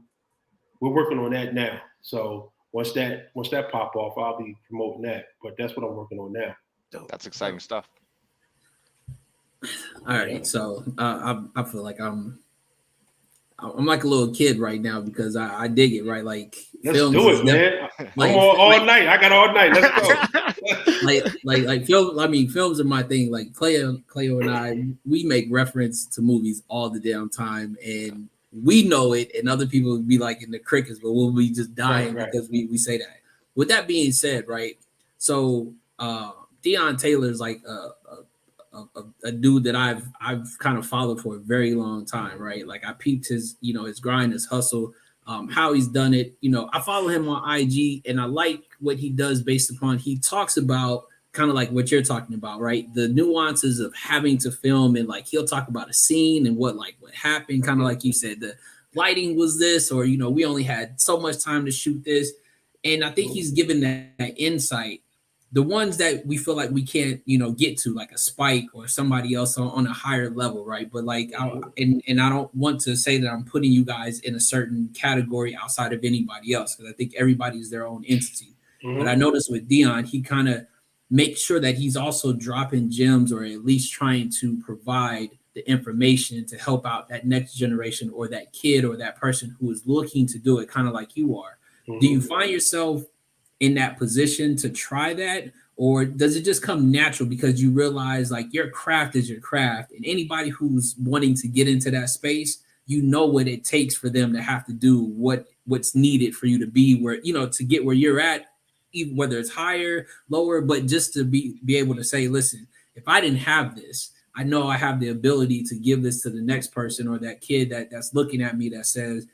working on that now. So once that pop off, I'll be promoting that. But that's what I'm working on now.
That's exciting stuff.
All right, so I feel like I'm like a little kid right now because I dig it, right? Like
let's do it, man. I'm all night. I got all night. Let's
go. like film. I mean, films are my thing. Like Cleo and I, we make reference to movies all the damn time, and we know it, and other people would be like in the crickets, but we'll be just dying because we say that. With that being said, right? So Deion Taylor's like a dude that I've kind of followed for a very long time, right? Like I peeped his, his grind, his hustle, how he's done it. I follow him on IG and I like what he does based upon, he talks about kind of like what you're talking about, right? The nuances of having to film, and like, he'll talk about a scene and what happened, kind of like you said, the lighting was this, or, we only had so much time to shoot this. And I think he's given that insight. The ones that we feel like we can't, get to, like a Spike or somebody else on a higher level, right? But like, I don't want to say that I'm putting you guys in a certain category outside of anybody else, because I think everybody is their own entity. Mm-hmm. But I noticed with Deion, he kind of make sure that he's also dropping gems or at least trying to provide the information to help out that next generation or that kid or that person who is looking to do it, kind of like you are. Do you find yourself in that position to try that, or does it just come natural because you realize like your craft is your craft, and anybody who's wanting to get into that space, you know what it takes for them to have to do what's needed for you to be where, to get where you're at, even whether it's higher, lower, but just to be able to say, listen, if I didn't have this, I know I have the ability to give this to the next person or that kid that's looking at me that says,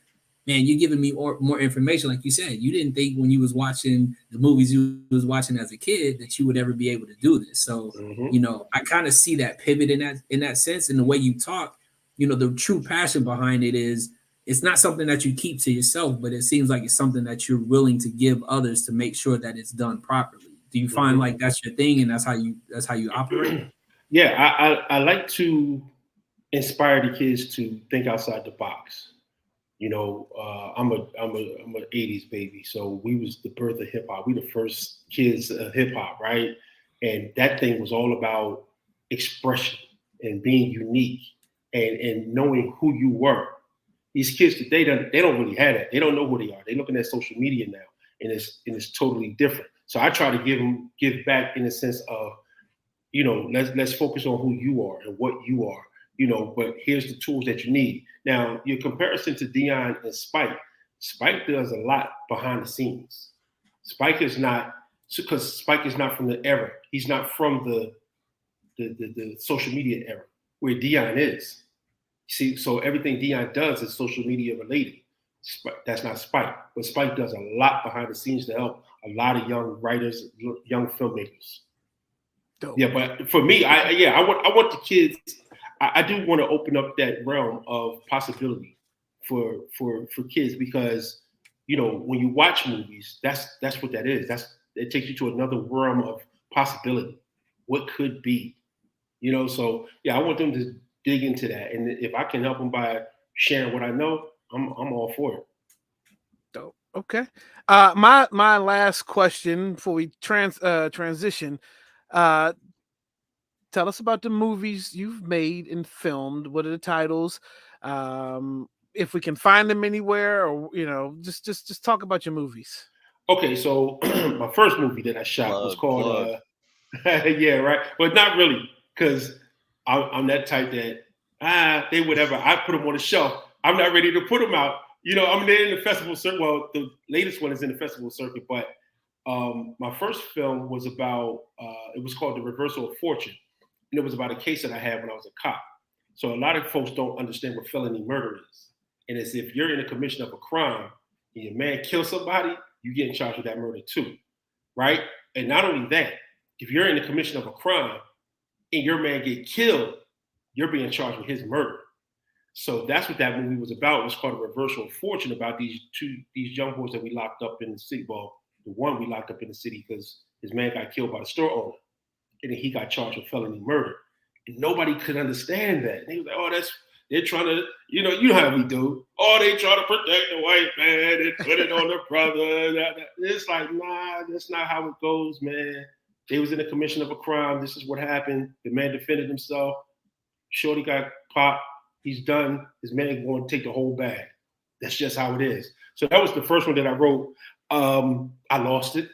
man, you're giving me more information. Like you said, you didn't think when you was watching the movies you was watching as a kid that you would ever be able to do this. So, I kind of see that pivot in that sense. And the way you talk, the true passion behind it is it's not something that you keep to yourself, but it seems like it's something that you're willing to give others to make sure that it's done properly. Do you find like that's your thing and that's how you operate?
Yeah, I like to inspire the kids to think outside the box. I'm a 80s baby, so we was the birth of hip hop. We the first kids of hip hop, right? And that thing was all about expression and being unique and knowing who you were. These kids today they don't really have that. They don't know who they are. They're looking at social media now, and it's totally different. So I try to give back in the sense of, let's focus on who you are and what you are. But here's the tools that you need. Now, your comparison to Dion and Spike does a lot behind the scenes. Spike is not from the era. He's not from the social media era where Dion is. See, so everything Dion does is social media related. That's not Spike, but Spike does a lot behind the scenes to help a lot of young writers, young filmmakers. Dope. Yeah, but for me, I want the kids. I do want to open up that realm of possibility for kids because when you watch movies, that's what that is. It takes you to another realm of possibility. What could be, So yeah, I want them to dig into that, and if I can help them by sharing what I know, I'm all for it.
Dope. Okay. My last question before we transition. Tell us about the movies you've made and filmed. What are the titles? If we can find them anywhere, or just talk about your movies.
Okay, so my first movie that I shot was called yeah, right, but not really, because I'm that type that they whatever. I put them on the shelf. I'm not ready to put them out. I'm there in the festival circuit. Well, the latest one is in the festival circuit, but my first film was about. It was called The Reversal of Fortune. And it was about a case that I had when I was a cop. So a lot of folks don't understand what felony murder is. And it's if you're in the commission of a crime and your man kills somebody, you get in charge of that murder too, right? And not only that, if you're in the commission of a crime and your man get killed, you're being charged with his murder. So that's what that movie was about. It was called A Reversal of Fortune, about these young boys that we locked up in the city. Well, the one we locked up in the city because his man got killed by the store owner. And then he got charged with felony murder. And nobody could understand that. They was like, they're trying to, you know how we do. They try to protect the white man and put it on the brother. It's like, nah, that's not how it goes, man. They was in the commission of a crime. This is what happened. The man defended himself. Shorty got popped. He's done. His man going to take the whole bag. That's just how it is. So that was the first one that I wrote. I lost it.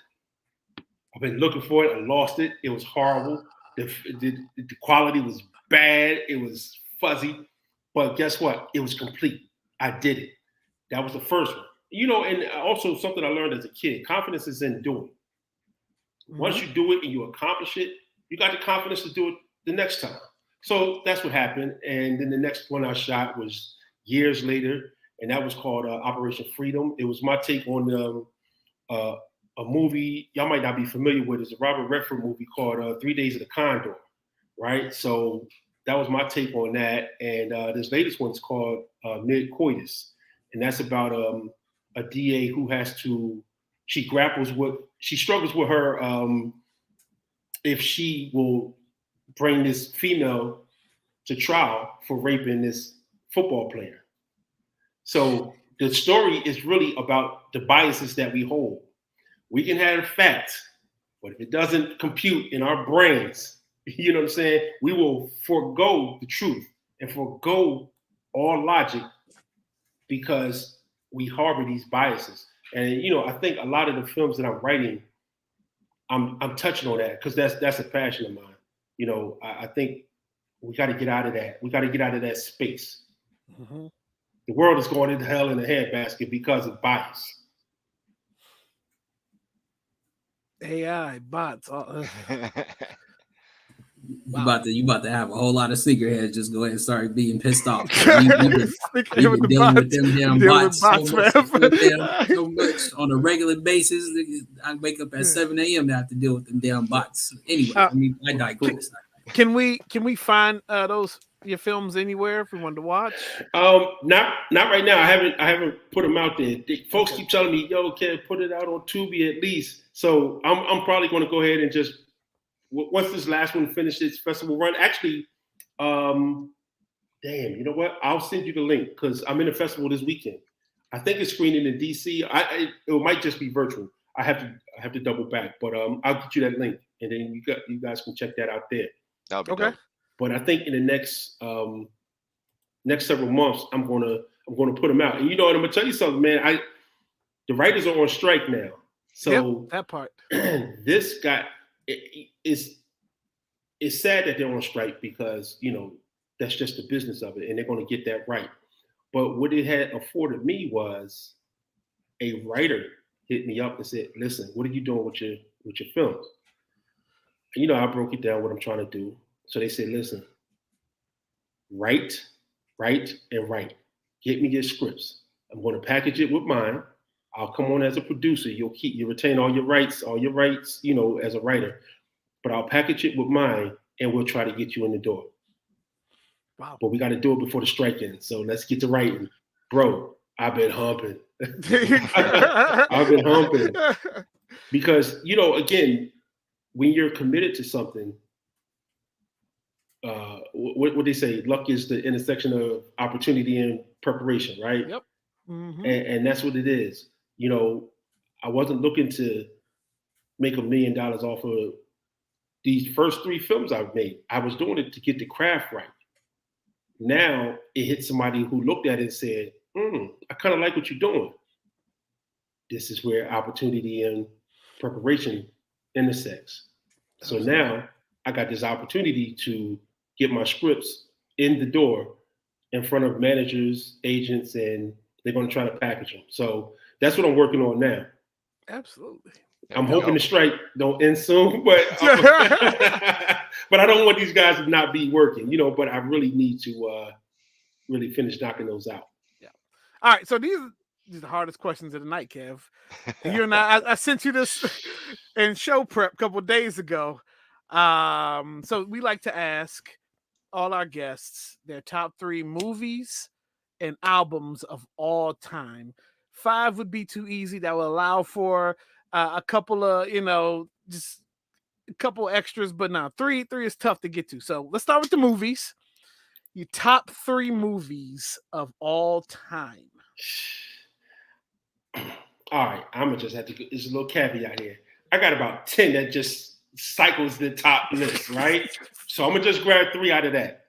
I've been looking for it. I lost it. It was horrible. The quality was bad. It was fuzzy. But guess what? It was complete. I did it. That was the first one. And also something I learned as a kid, confidence is in doing. Mm-hmm. Once you do it and you accomplish it, you got the confidence to do it the next time. So that's what happened. And then the next one I shot was years later, and that was called Operation Freedom. It was my take on a movie y'all might not be familiar with. It's a Robert Redford movie called 3 Days of the Condor, right? So that was my take on that. And this latest one's called Mid Coitus. And that's about a DA who she struggles with her if she will bring this female to trial for raping this football player. So the story is really about the biases that we hold. We can have facts, But if it doesn't compute in our brains, you know what I'm saying, we will forego the truth and forego all logic because we harbor these biases. And I think a lot of the films that I'm writing, I'm touching on that because that's a passion of mine. I think we got to get out of that. We got to get out of that space.
Mm-hmm.
The world is going into hell in a handbasket because of bias.
AI bots.
You about to have a whole lot of sneakerheads just go ahead and start being pissed off. We've been dealing with them damn bots so much on a regular basis. I wake up at 7 a.m. to have to deal with them damn bots. Anyway, I digress.
Can we find your films anywhere if we wanted to watch?
Not right now. I haven't put them out there. Folks keep telling me, "Yo, Kev, put it out on Tubi at least." So I'm probably going to go ahead and just once this last one finishes its festival run. Actually, damn, you know what? I'll send you the link because I'm in a festival this weekend. I think it's screening in DC. It might just be virtual. I have to double back, but I'll get you that link, and then you guys can check that out there.
That'll be dope.
But I think in the next several months, I'm gonna put them out. And I'm gonna tell you something, man. The writers are on strike now, so
that part.
This guy, it's sad that they're on strike because that's just the business of it, and they're gonna get that right. But what it had afforded me was a writer hit me up and said, "Listen, what are you doing with your films?" And, I broke it down what I'm trying to do. So they said, "Listen, write, and write. Get me your scripts. I'm going to package it with mine. I'll come on as a producer. You retain all your rights, as a writer. But I'll package it with mine, and we'll try to get you in the door."
Wow.
But we got to do it before the strike ends. So let's get to writing. Bro, I've been humping. I've been humping. Because, again, when you're committed to something, what they say, luck is the intersection of opportunity and preparation, right?
Yep. Mm-hmm.
And that's what it is. I wasn't looking to make $1 million off of these first 3 films I've made. I was doing it to get the craft right. Now it hit somebody who looked at it and said, I kind of like what you're doing. This is where opportunity and preparation intersects. So now I got this opportunity to get my scripts in the door in front of managers, agents, and they're going to try to package them. So that's what I'm working on now.
Absolutely.
I'm hoping the strike don't end soon, but but I don't want these guys to not be working, but I really need to really finish knocking those out.
Yeah. All right. So these are the hardest questions of the night, Kev. You and I sent you this in show prep a couple of days ago. So we like to ask all our guests their top 3 movies and albums of all time. 5 would be too easy. That will allow for a couple of, just a couple extras, but now 3 is tough to get to. So let's start with the movies. Your top 3 movies of all time.
All right, I'm gonna just have to. There's a little caveat here. I got about 10 that just cycles the top list, right? So I'm gonna just grab 3 out of that.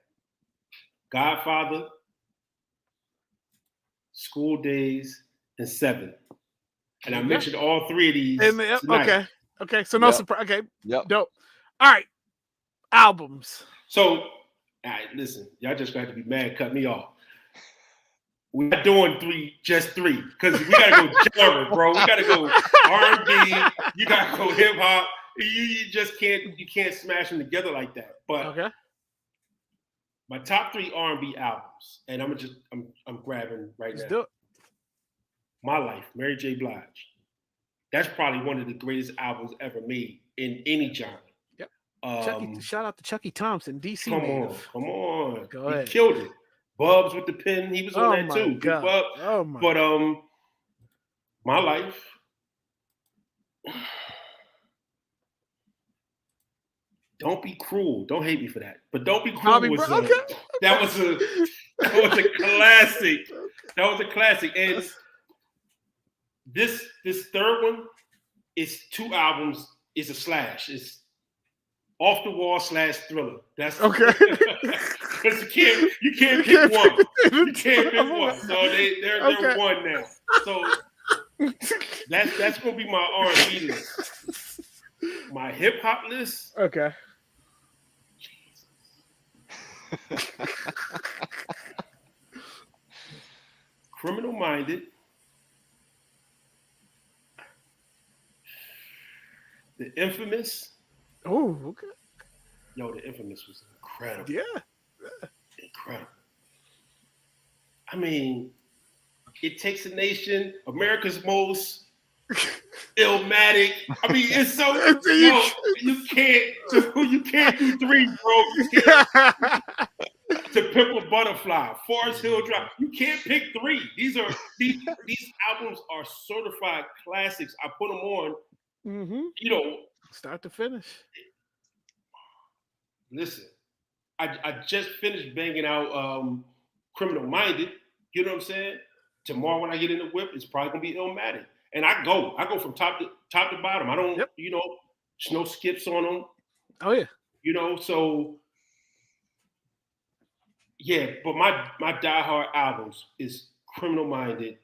Godfather, School Days, and 7. And I mentioned all 3 of these tonight.
Okay. So no surprise. Okay.
Yep.
Dope. All right. Albums.
So, all right, listen, y'all just got to be mad, cut me off. We're not doing 3, just 3, because we gotta go genre, bro. We gotta go R&B. You gotta go hip hop. You just can't smash them together like that. But my top 3 R&B albums, and I'm grabbing right now.
Let's do it.
My Life, Mary J. Blige. That's probably one of the greatest albums ever made in any genre.
Yep. Shout out to Chucky Thompson, DC.
Come on.
Go ahead.
He killed it. Bubs with the pen, he was on that too.
God.
But My Life. Don't Be Cruel. Don't hate me for that. But Don't Be Cruel that was a classic. That was a classic. And this third one is 2 albums is a slash. It's off the wall / thriller. That's
Okay.
because you can't pick one. You can't pick one. So they're
Okay.
one now. So that's gonna be my R&B list. My hip hop list.
Okay.
Criminal Minded. The Infamous.
Oh, okay.
Yo, The Infamous was incredible.
Yeah.
Incredible. I mean, It Takes a Nation, America's Most, Illmatic. I mean, it's so you can't do three, bro. You can't. To Pimp a Butterfly, Forest Hill Drive. You can't pick three. These albums are certified classics. I put them on.
Mm-hmm. Start to finish.
Listen, I just finished banging out Criminal Minded. You know what I'm saying? Tomorrow when I get in the whip, it's probably gonna be Illmatic. And I go from top to bottom. I don't, there's no skips on them.
Oh yeah.
So yeah, but my diehard albums is Criminal Minded.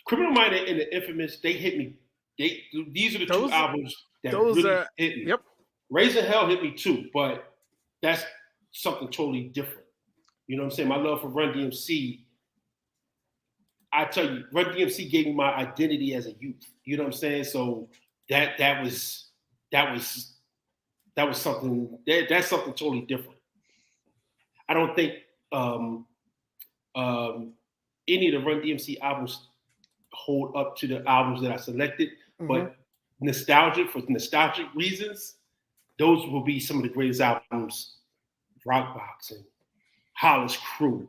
Criminal Minded and The Infamous, they hit me. These are the two albums that really hit me.
Yep.
Raising Hell hit me too, but that's something totally different. You know what I'm saying? My love for Run DMC, I tell you, Run DMC gave me my identity as a youth. You know what I'm saying? So that was something. That's something totally different. I don't think any of the Run DMC albums hold up to the albums that I selected, but for nostalgic reasons, those will be some of the greatest albums. Rockbox and Hollis Crew.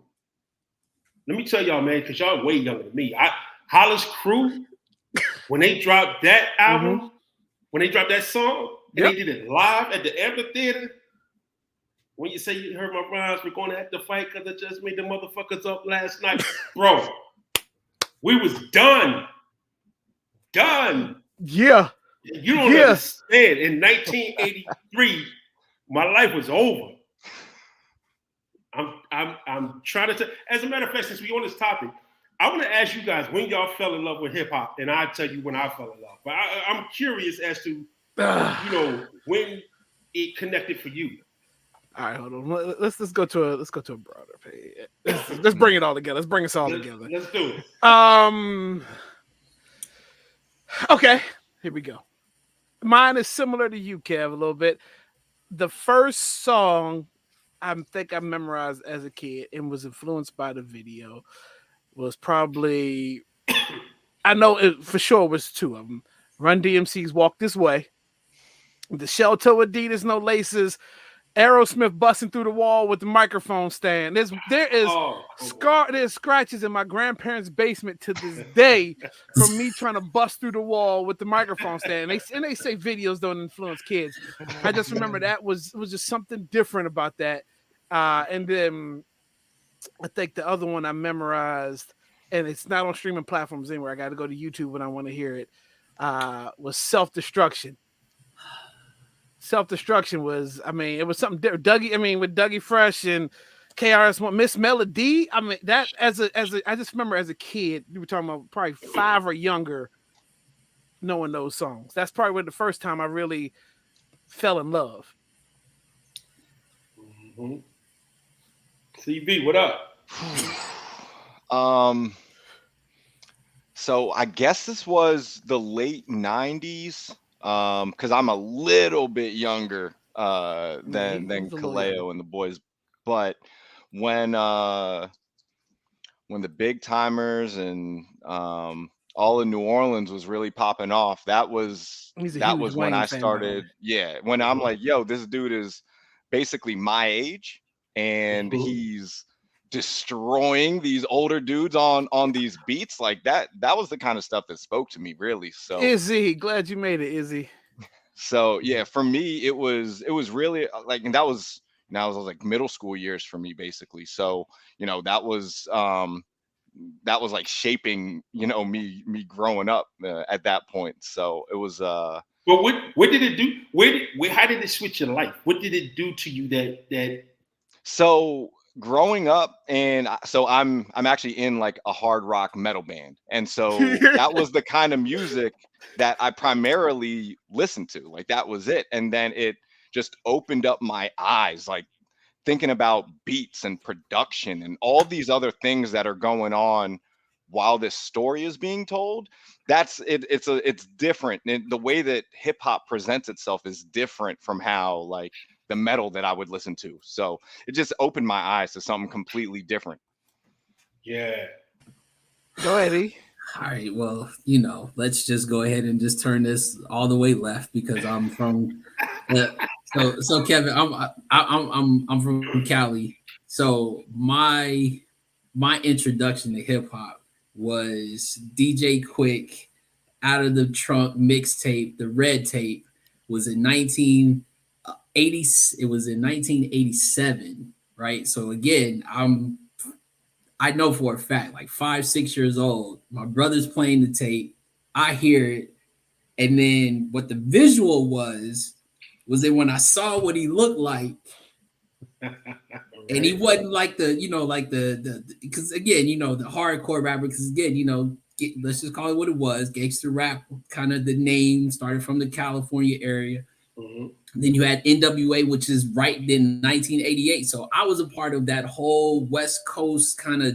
Let me tell y'all, man, because y'all way younger than me. Hollis Crew, when they dropped that album, when they dropped that song, and they did it live at the amphitheater. When you say you heard my rhymes, we're going to have to fight because I just made the motherfuckers up last night. Bro, we was done. Done.
Yeah.
You don't understand. In 1983, my life was over. I'm trying to tell. As a matter of fact, since we're on this topic, I want to ask you guys when y'all fell in love with hip hop, and I'll tell you when I fell in love. But I'm curious as to when it connected for you.
All right, hold on. Let's go to a broader page. Let's bring it all together. Let's bring us all together.
Let's do it.
Okay, here we go. Mine is similar to you, Kev, a little bit. The first song I think I memorized as a kid and was influenced by the video was probably, I know it for sure was two of them. Run DMC's Walk This Way, the shell toe Adidas No Laces, Aerosmith busting through the wall with the microphone stand. There's scratches in my grandparents' basement to this day from me trying to bust through the wall with the microphone stand. And they say videos don't influence kids. I just remember that was just something different about that. And then I think the other one I memorized, and it's not on streaming platforms anywhere. I got to go to YouTube when I want to hear it. Was Self-Destruction. Self-Destruction was, it was something different. With Dougie Fresh and KRS-One, Miss Melody. That I just remember as a kid, you were talking about probably 5 or younger, knowing those songs. That's probably the first time I really fell in love.
Mm-hmm. CB, what up?
So I guess this was the late 90s. Because I'm a little bit younger than Kaleo and the boys, but when the Big Timers and all in New Orleans was really popping off, that was when I started. Yeah, when I'm like, yo, this dude is basically my age, and he's destroying these older dudes on these beats like that. That was the kind of stuff that spoke to me, really. So
Izzy, glad you made it, Izzy.
So yeah, for me it was really like, and that was like middle school years for me, basically. So that was that was like shaping, me growing up at that point. So it was
But what did it do? How did it switch your life? What did it do to you that
so growing up, and so I'm actually in like a hard rock metal band, and so that was the kind of music that I primarily listened to. Like that was it, and then it just opened up my eyes, like thinking about beats and production and all these other things that are going on while this story is being told. That's it. It's different. The way that hip hop presents itself is different from how like the metal that I would listen to. So it just opened my eyes to something completely different.
Yeah.
Go ahead, E.
All right, well, let's just go ahead and just turn this all the way left because I'm from. So Kevin, I'm from Cali. So my introduction to hip hop was DJ Quick, Out of the Trunk mixtape. The red tape was in 1980. It was in 1987, right? So again, I know for a fact, like 5, 6 years old, my brother's playing the tape. I hear it. And then what the visual was that when I saw what he looked like, and he wasn't like because again, the hardcore rapper, because again, let's just call it what it was. Gangster rap, kind of the name started from the California area. Mm-hmm. Then you had NWA, which is right in 1988. So I was a part of that whole West Coast kind of,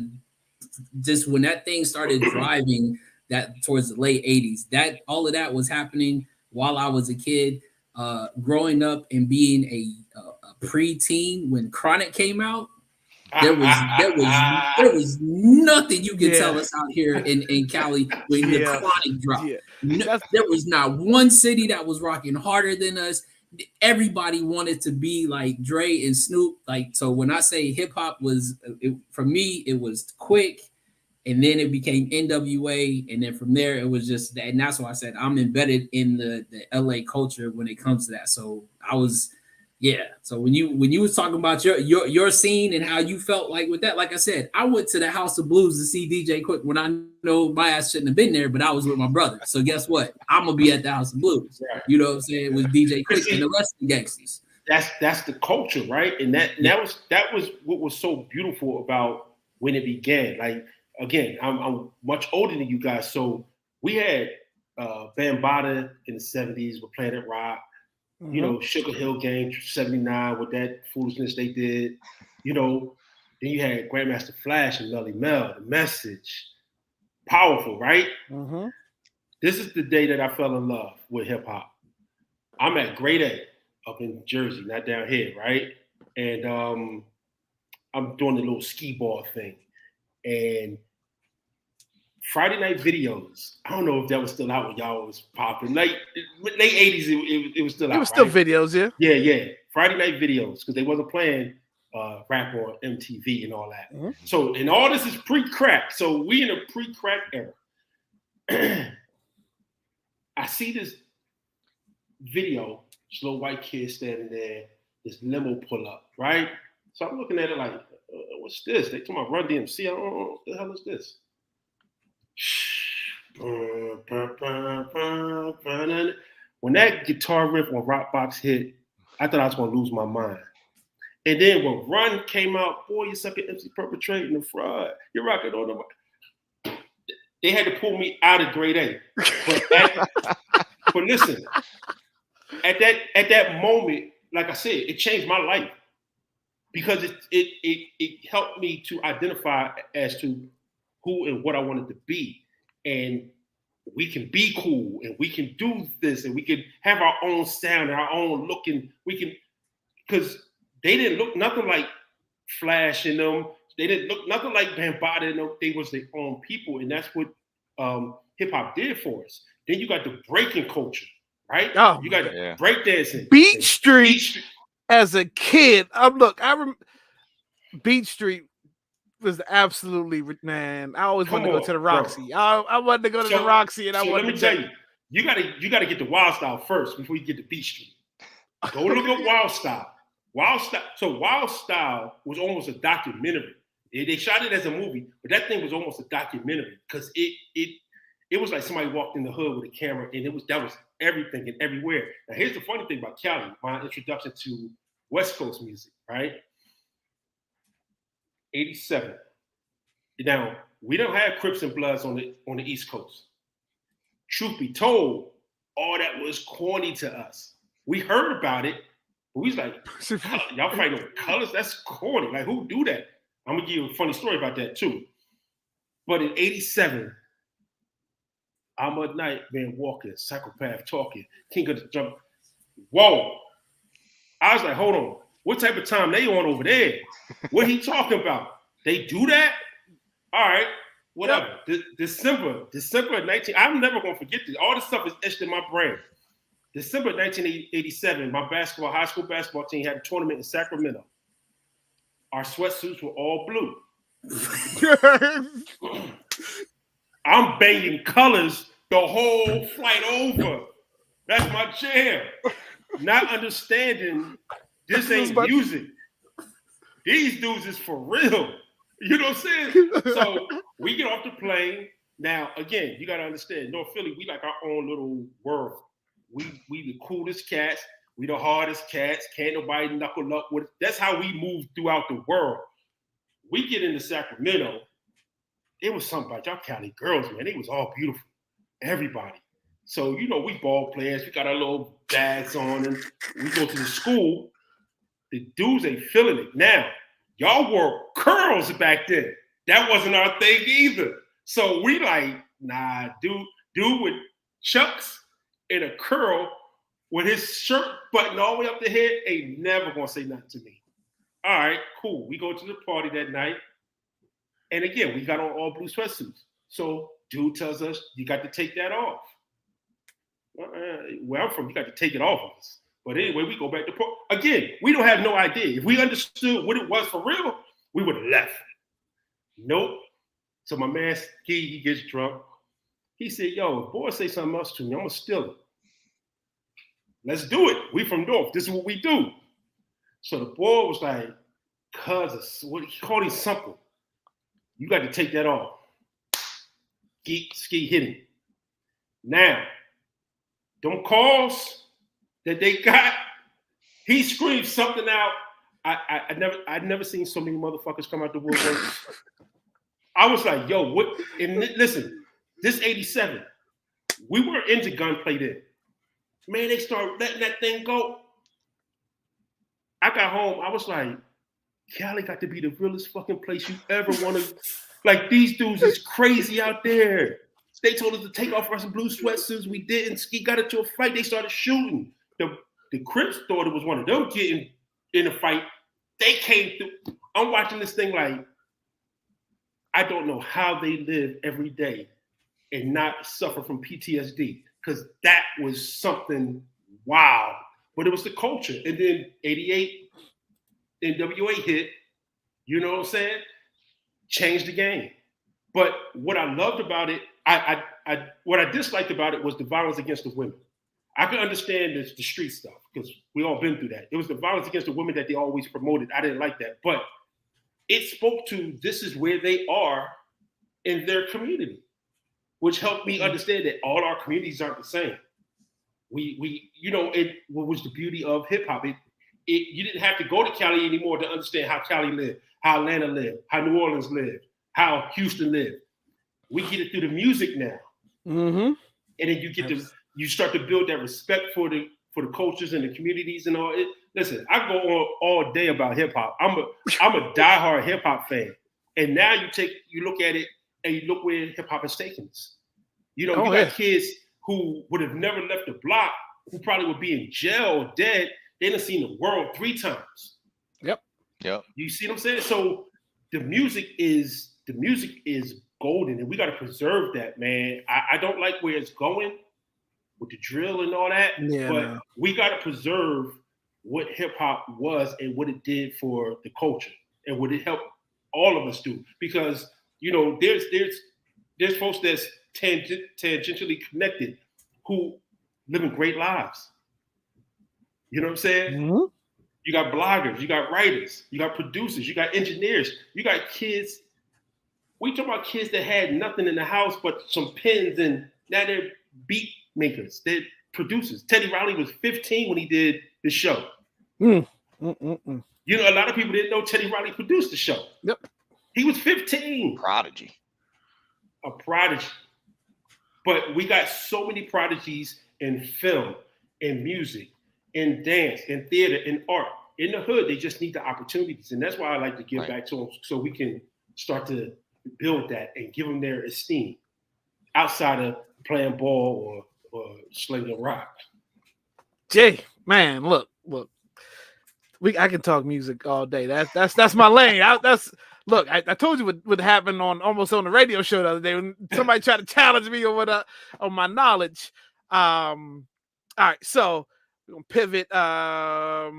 just when that thing started driving that towards the late 80s, that all of that was happening while I was a kid, growing up and being a preteen when Chronic came out. There was nothing you could tell us out here in Cali when the Chronic dropped. No, there was not one city that was rocking harder than us. Everybody wanted to be like Dre and Snoop. Like, so when I say hip hop for me, it was Quick, and then it became NWA, and then from there it was just that. And that's why I said I'm embedded in the LA culture when it comes to that. So I was. Yeah. So when you was talking about your scene and how you felt like with that, like I said, I went to the House of Blues to see DJ Quick when I know my ass shouldn't have been there, but I was with my brother. So guess what? I'm gonna be at the House of Blues.
Right.
You know what I'm saying? With DJ Quick and the rest of the gangsters.
That's the culture, right? And that was what was so beautiful about when it began. Like again, I'm much older than you guys, so we had Bambaataa in the 70s with Planet Rock. Sugar Hill Gang, 79, with that foolishness they did. Then you had Grandmaster Flash and Melly Mel, The Message. Powerful, right? Mm-hmm. This is the day that I fell in love with hip hop. I'm at grade A up in Jersey, not down here, right? And I'm doing the little skee ball thing. And Friday Night Videos. I don't know if that was still out when y'all was popping. Late 80s, it was still out.
It was still videos, yeah.
Yeah. Friday Night Videos, because they wasn't playing rap on MTV and all that. Mm-hmm. So, and all this is pre-crack. So we in a pre-crack era. I see this video, this little white kid standing there, this limo pull up, right? So I'm looking at it like, what's this? They talking about Run DMC. I don't know what the hell is this. When that guitar riff on Rockbox hit, I thought I was gonna lose my mind. And then when Run came out, boy, you sucking MC perpetrating the fraud. You're rocking on the. They had to pull me out of grade A. But listen, at that moment, like I said, it changed my life because it helped me to identify as to who and what I wanted to be. And we can be cool and we can do this and we can have our own sound and our own look, and we can, because they didn't look nothing like Flash in them. They didn't look nothing like Bambaataa in them. They was their own people. And that's what hip hop did for us. Then you got the breaking culture, right?
Oh,
you got breakdancing.
Beat Street. As a kid, Beat Street was absolutely, man. I always wanted to go to the Roxy. I wanted to go to the Roxy, and I wanted.
Let me tell you, you gotta get the Wild Style first before you get to Beat Street. Go look up Wild Style. So Wild Style was almost a documentary. They shot it as a movie, but that thing was almost a documentary because it was like somebody walked in the hood with a camera, and that was everything and everywhere. Now, here's the funny thing about Cali, my introduction to West Coast music, right? 87. Now, we don't have Crips and Bloods on the East Coast. Truth be told, all that was corny to us. We heard about it, but we was like, y'all fighting over colors? That's corny. Like, who do that? I'm gonna give you a funny story about that too. But in 87, Ahmad Knight, Van Walker, Psychopath Talking, King of the Jump. Whoa. I was like, hold on. What type of time they on over there? What he talking about? They do that? All right, whatever. December 19, I'm never gonna forget this. All this stuff is etched in my brain. December 1987, my high school basketball team had a tournament in Sacramento. Our sweatsuits were all blue. I'm banging colors the whole flight over. That's my jam. Not understanding this ain't music. These dudes is for real. You know what I'm saying? So we get off the plane. Now, again, you got to understand, North Philly, we like our own little world. We the coolest cats. We the hardest cats. Can't nobody knuckle up with. That's how we move throughout the world. We get into Sacramento. It was something about y'all Cali girls, man. They was all beautiful. Everybody. So, you know, we ball players. We got our little bags on, and we go to the school. The dudes ain't feeling it. Now, y'all wore curls back then. That wasn't our thing either. So we like, nah, dude with chucks and a curl with his shirt buttoned all the way up the head ain't never gonna say nothing to me. All right, cool. We go to the party that night. And again, we got on all blue sweatsuits. So dude tells us, you got to take that off. Where I'm from, you got to take it off of us. But anyway, we go back to again, we don't have no idea. If we understood what it was for real, we would have left. Nope. So my man, he gets drunk. He said, yo, if boy say something else to me, I'm going to steal it. Let's do it. We from North. This is what we do. So the boy was like, what he called him something. You got to take that off. Ski hit him. Now, them calls that they got, he screamed something out. I'd never seen so many motherfuckers come out the woodwork. I was like, yo, what? And listen, this 87, we weren't into gunplay then. Man, they started letting that thing go. I got home, I was like, Cali got to be the realest fucking place you ever want to. Like, these dudes is crazy out there. They told us to take off our blue sweatsuits. We didn't. Ski got into a fight. They started shooting. The Crips thought it was one of them getting in a fight. They came through. I'm watching this thing like, I don't know how they live every day and not suffer from PTSD, because that was something wow. But it was the culture. And then 88, NWA hit, you know what I'm saying? Changed the game. But what I loved about it, what I disliked about it was the violence against the women. I could understand the street stuff because we all been through that. It was the violence against the women that they always promoted. I didn't like that. But it spoke to this is where they are in their community, which helped me understand that all our communities aren't the same. We you know, what was the beauty of hip hop? You didn't have to go to Cali anymore to understand how Cali lived, how Atlanta lived, how New Orleans lived, how Houston lived. We get it through the music now, and then you start to build that respect for the cultures and the communities and all. Listen, I go on all day about hip hop. I'm a diehard hip hop fan, and now you look at it and you look where hip hop is taking us. You know, you got kids who would have never left the block, who probably would be in jail or dead. They done seen the world 3 times.
Yep.
You see what I'm saying? So the music is golden, and we got to preserve that, man. I don't like where it's going with the drill and all that, but we got to preserve what hip hop was and what it did for the culture and what it helped all of us do. Because, you know, there's folks that's tangentially connected who living great lives. You know what I'm saying? You got bloggers, you got writers, you got producers, you got engineers, you got kids. We talk about kids that had nothing in the house but some pens, and now they're beat makers, they're producers. Teddy Riley was 15 when he did the show. You know, a lot of people didn't know Teddy Riley produced the show.
Yep.
He was 15.
Prodigy.
A prodigy. But we got so many prodigies in film, in music, in dance, in theater, in art. In the hood, they just need the opportunities. And that's why I like to give back to them, so we can start to build that and give them their esteem outside of playing ball or slinging a rock.
Jay, man, look. I can talk music all day. That's my lane. I told you what happened almost on the radio show the other day when somebody tried to challenge me on my knowledge. All right, so we're gonna pivot. All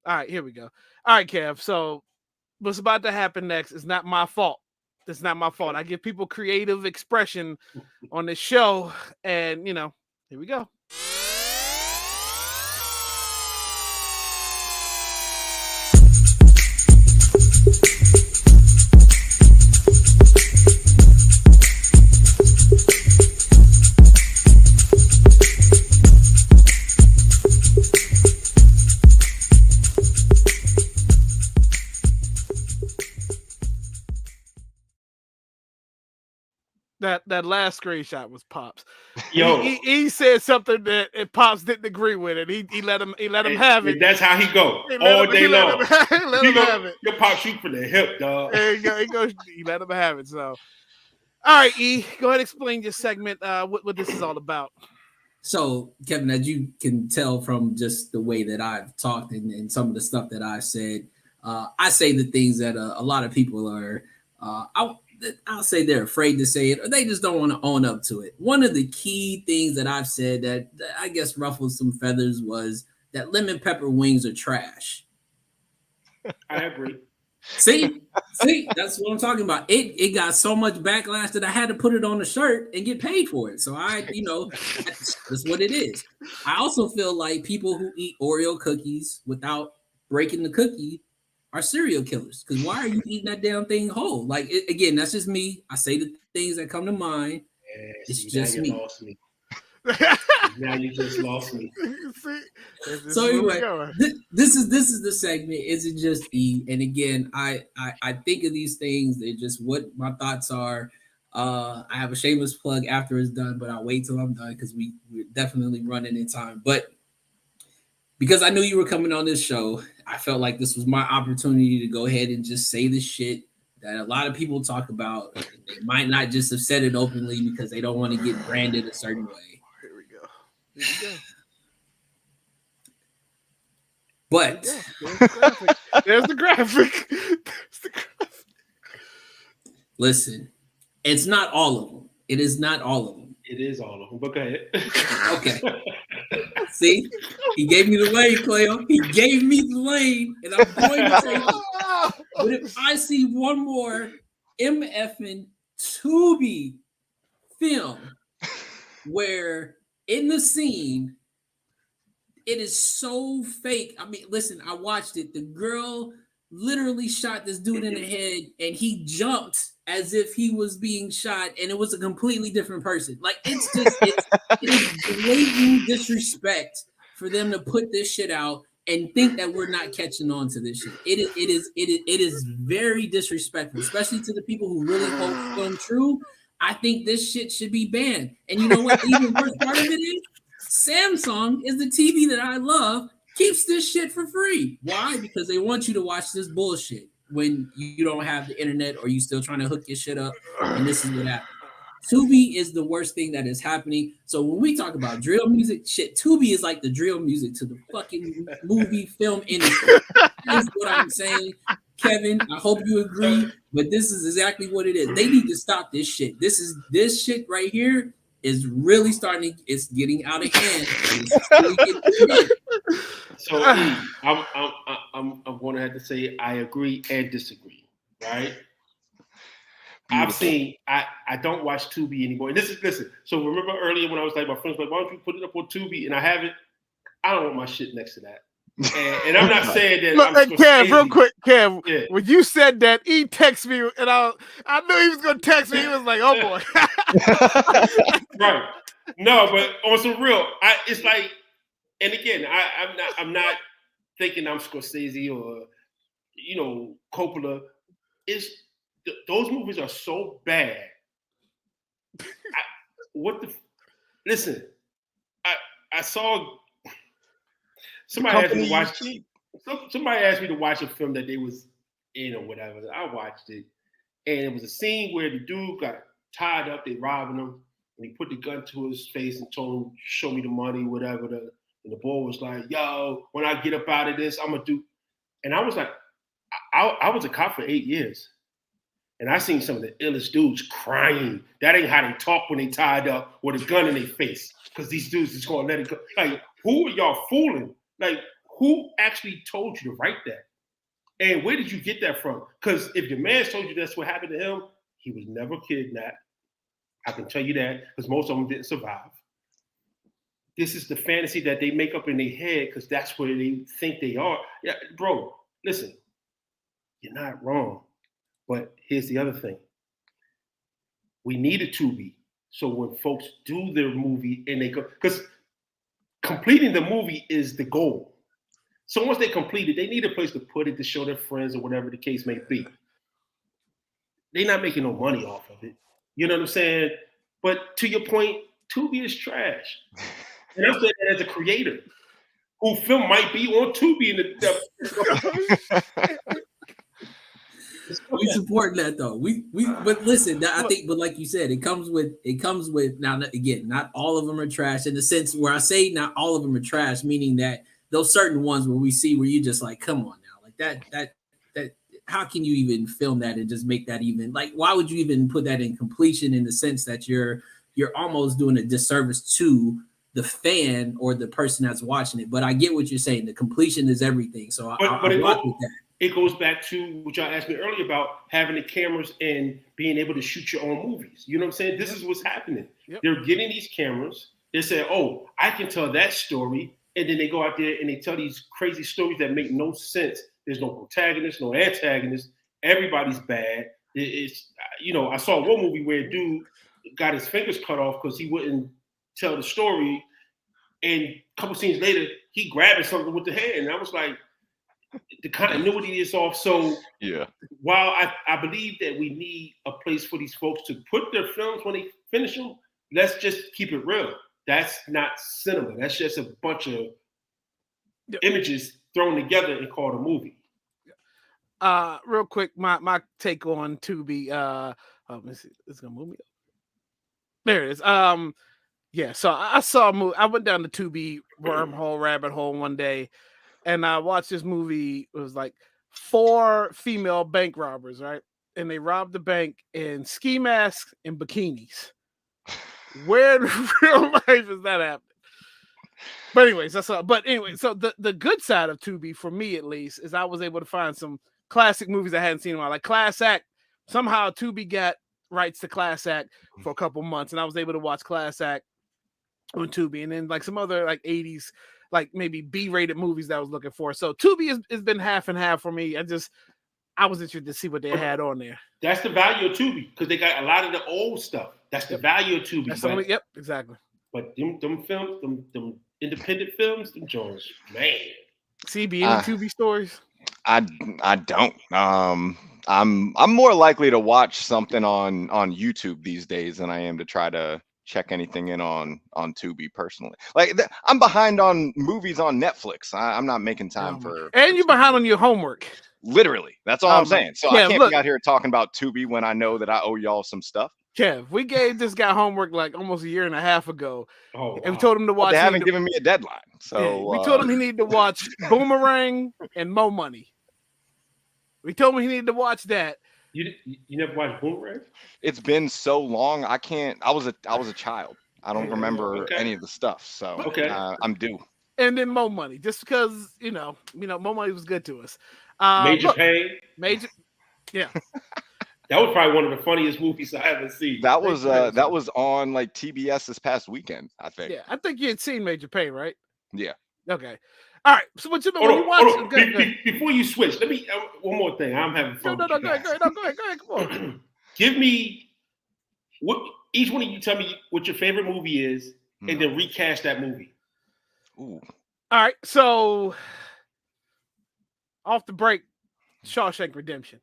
right, here we go. All right, Kev. So what's about to happen next is not my fault. It's not my fault. I give people creative expression on this show, and here we go. That last screenshot was Pops.
Yo,
he said something that Pops didn't agree with it. He let him have it.
That's how he go all day long.
Let him have it.
Your Pop shoot for the hip, dog.
There you go. He let him have it. So, all right, E, go ahead and explain your segment. What this is all about.
So, Kevin, as you can tell from just the way that I've talked and some of the stuff that I've said, I say the things that a lot of people are. I'll say they're afraid to say it, or they just don't want to own up to it. One of the key things that I've said that I guess ruffled some feathers was that lemon pepper wings are trash.
I agree.
See, that's what I'm talking about. It got so much backlash that I had to put it on a shirt and get paid for it. So that's what it is. I also feel like people who eat Oreo cookies without breaking the cookie are serial killers. Because why are you eating that damn thing whole? Like, again, that's just me. I say the things that come to mind. It's just me.
Lost me. Now you just lost me.
So anyway, this is the segment. Is it just E? And again, I think of these things. They're just what my thoughts are. I have a shameless plug after it's done, but I'll wait till I'm done because we're definitely running in time. But because I knew you were coming on this show, I felt like this was my opportunity to go ahead and just say the shit that a lot of people talk about. They might not just have said it openly because they don't want to get branded a certain way.
Here we go.
But
there's the graphic.
Listen, it's not all of them. It is not all of them.
It is all of them. But go ahead.
Okay. See, he gave me the lane, Cleo. He gave me the lane, and I'm going to take it. But if I see one more MFing Tubi film where in the scene it is so fake. I mean, listen, I watched it. The girl literally shot this dude in the head, and he jumped as if he was being shot, and it was a completely different person. Like, it is blatant disrespect for them to put this shit out and think that we're not catching on to this shit. It is very disrespectful, especially to the people who really hold film true. I think this shit should be banned. And you know what? The even worse part of it is Samsung is the TV that I love, keeps this shit for free. Why? Because they want you to watch this bullshit when you don't have the internet or you still trying to hook your shit up. And this is what happens. Tubi is the worst thing that is happening. So when we talk about drill music, shit, Tubi is like the drill music to the fucking movie film industry. That's what I'm saying. Kevin, I hope you agree, but this is exactly what it is. They need to stop this shit. This shit right here is really it's getting out of hand.
So I'm going to have to say I agree and disagree, right?
Beautiful.
I don't watch Tubi anymore. And listen. So remember earlier when I was like, my friends were like, why don't you put it up on Tubi? And I have it. I don't want my shit next to that. And I'm not saying that
Look,
I'm
hey, Kev, real
Scorsese.
quick, Kev.
Yeah.
When you said that, he texted me, and I knew he was gonna text me. He was like, "Oh boy."
Right. No, but on some real, it's like, and again, I'm not thinking I'm Scorsese or Coppola. It's those movies are so bad. Listen, I saw somebody asked me to watch. Somebody asked me to watch a film that they was in or whatever. I watched it, and it was a scene where the dude got tied up. They robbing him, and he put the gun to his face and told him, "Show me the money, whatever." And the boy was like, "Yo, when I get up out of this, I'm gonna do." And I was like, I was a cop for 8 years, and I seen some of the illest dudes crying. That ain't how they talk when they tied up with a gun in their face, because these dudes is gonna let it go. Like, who are y'all fooling? Like, who actually told you to write that? And where did you get that from? Because if your man told you that's what happened to him, he was never kidnapped. I can tell you that, because most of them didn't survive. This is the fantasy that they make up in their head because that's where they think they are. Yeah, bro, listen, you're not wrong. But here's the other thing. We need a Tubi. So when folks do their movie and they go, because completing the movie is the goal. So once they complete it, they need a place to put it, to show their friends or whatever the case may be. They're not making no money off of it. You know what I'm saying? But to your point, Tubi is trash. And I'm saying that as a creator, who film might be on Tubi in the
We support that though. But listen, I think, but like you said, it comes with now again, not all of them are trash in the sense where I say not all of them are trash, meaning that those certain ones where we see where you just like, come on now, like that how can you even film that and just make that even, like, why would you even put that in completion, in the sense that you're almost doing a disservice to the fan or the person that's watching it. But I get what you're saying. The completion is everything. So I rock with that.
It goes back to what y'all asked me earlier about having the cameras and being able to shoot your own movies. You know what I'm saying? This is what's happening. Yep. They're getting these cameras. They say, oh, I can tell that story. And then they go out there and they tell these crazy stories that make no sense. There's no protagonist, no antagonist. Everybody's bad. It's, I saw one movie where a dude got his fingers cut off because he wouldn't tell the story. And a couple scenes later, he grabbed something with the hand. And I was like, the continuity is off. So
yeah,
while I believe that we need a place for these folks to put their films when they finish them, let's just keep it real. That's not cinema. That's just a bunch of images thrown together and called a movie.
Real quick, my take on Tubi. Let me see. It's gonna move me up. There it is. Yeah. So I saw a movie. I went down the Tubi wormhole, rabbit hole one day, and I watched this movie. It was like 4 female bank robbers, right? And they robbed the bank in ski masks and bikinis. Where in real life is that happening? But anyways, that's all. But anyway, so the good side of Tubi, for me at least, is I was able to find some classic movies I hadn't seen in a while. Like Class Act. Somehow Tubi got rights to Class Act for a couple months, and I was able to watch Class Act on Tubi, and then like some other like 80s, like maybe B-rated movies that I was looking for. So Tubi has been half and half for me. I was interested to see what they had on there.
That's the value of Tubi, because they got a lot of the old stuff. That's the value of Tubi.
Yep, exactly.
But them films, them independent films, them Jones, man.
CB, any Tubi stories?
I don't. I'm more likely to watch something on YouTube these days than I am to try to check anything in on Tubi personally. Like I'm behind on movies on Netflix. I'm not making time for.
And you're behind on your homework.
Literally, that's all I'm saying. So
yeah,
I can't be out here talking about Tubi when I know that I owe y'all some stuff.
Kev, we gave this guy homework like almost a year and a half ago,
and
we told him to watch.
They haven't given me a deadline, so
we told him he needed to watch Boomerang and Mo Money. We told him he needed to watch that.
You never watched Boomerang?
It's been so long. I can't. I was a child. I don't remember any of the stuff. So I'm due.
And then Mo Money, just because Mo Money was good to us.
Major Pain.
Yeah.
That was probably one of the funniest movies I ever seen.
That was on like TBS this past weekend, I think.
Yeah, I think you had seen Major Pain, right?
Yeah.
Okay. All right. So what you know when you watch?
Hold on.
Go ahead.
Before you switch, let me one more thing. I'm having fun.
No, go ahead. Go ahead. Come on.
Give me what each one of you tell me what your favorite movie is, and then recast that movie.
Ooh.
All right. So off the break, Shawshank Redemption.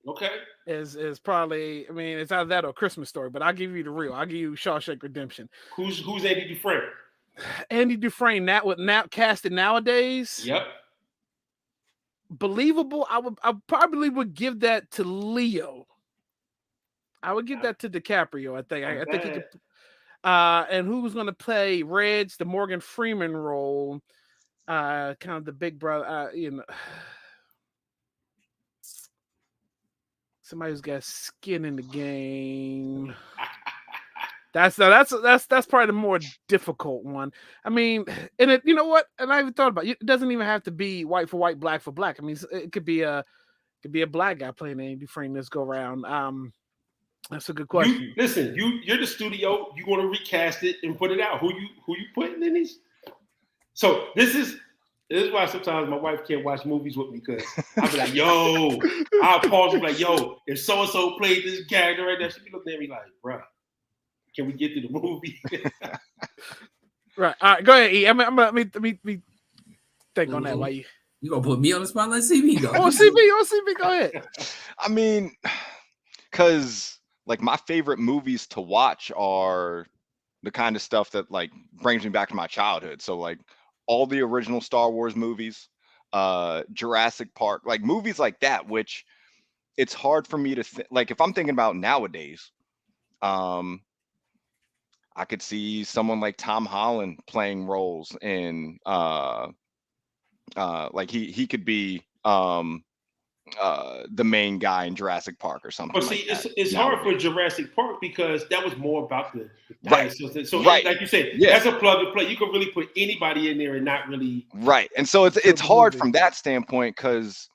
Okay.
Is probably, I mean, it's either that or Christmas Story, but I'll give you the real. I'll give you Shawshank Redemption.
Who's Andy Dufresne?
Andy Dufresne, casted nowadays.
Yep.
Believable. I probably would give that to Leo. I would give that to DiCaprio. I think. I think he could. And who's going to play Reg, the Morgan Freeman role? Kind of the big brother. Somebody who's got skin in the game. That's probably the more difficult one. I mean, and it, you know what? And I even thought about it. It doesn't even have to be white for white, black for black. I mean, it could be a black guy playing Andy Dufresne this go round. That's a good question.
You're the studio. You want to recast it and put it out. Who you putting in these? So this is why sometimes my wife can't watch movies with me, because I'll be like, yo, I'll pause and be like, yo, if so and so played this character right now, she'll be looking at me like, bro, can we get to the movie?
Right. All right. Go ahead, E. Let me think on that. Why you
gonna put me on the spot? Let's see me go.
CB. Go ahead.
I mean, because like my favorite movies to watch are the kind of stuff that like brings me back to my childhood. So like all the original Star Wars movies, Jurassic Park, like movies like that, which it's hard for me to like if I'm thinking about nowadays. I could see someone like Tom Holland playing roles in like he could be the main guy in Jurassic Park or something.
But see,
like
it's hard for Jurassic Park because that was more about the
right.
So
right.
like you said,
yeah.
That's a plug and play. You can really put anybody in there and not really
right. And so it's hard from that standpoint, because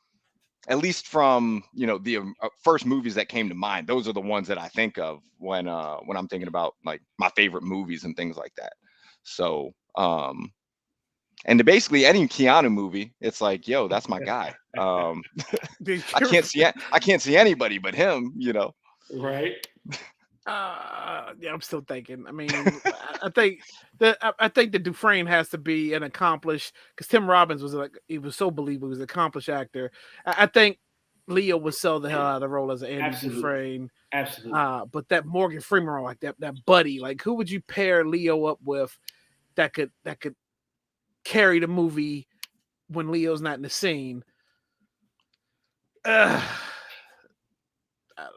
at least from the first movies that came to mind, those are the ones that I think of when I'm thinking about like my favorite movies and things like that. So and to basically any Keanu movie, it's like, yo, that's my guy. I can't see anybody but him,
Right.
Yeah, I'm still thinking. I mean, I think that Dufresne has to be an accomplished, because Tim Robbins he was so believable. He was an accomplished actor. I think Leo would sell the hell out of the role as an Andy Dufresne.
Absolutely.
But that Morgan Freeman role, like that buddy, like who would you pair Leo up with that could carry the movie when Leo's not in the scene?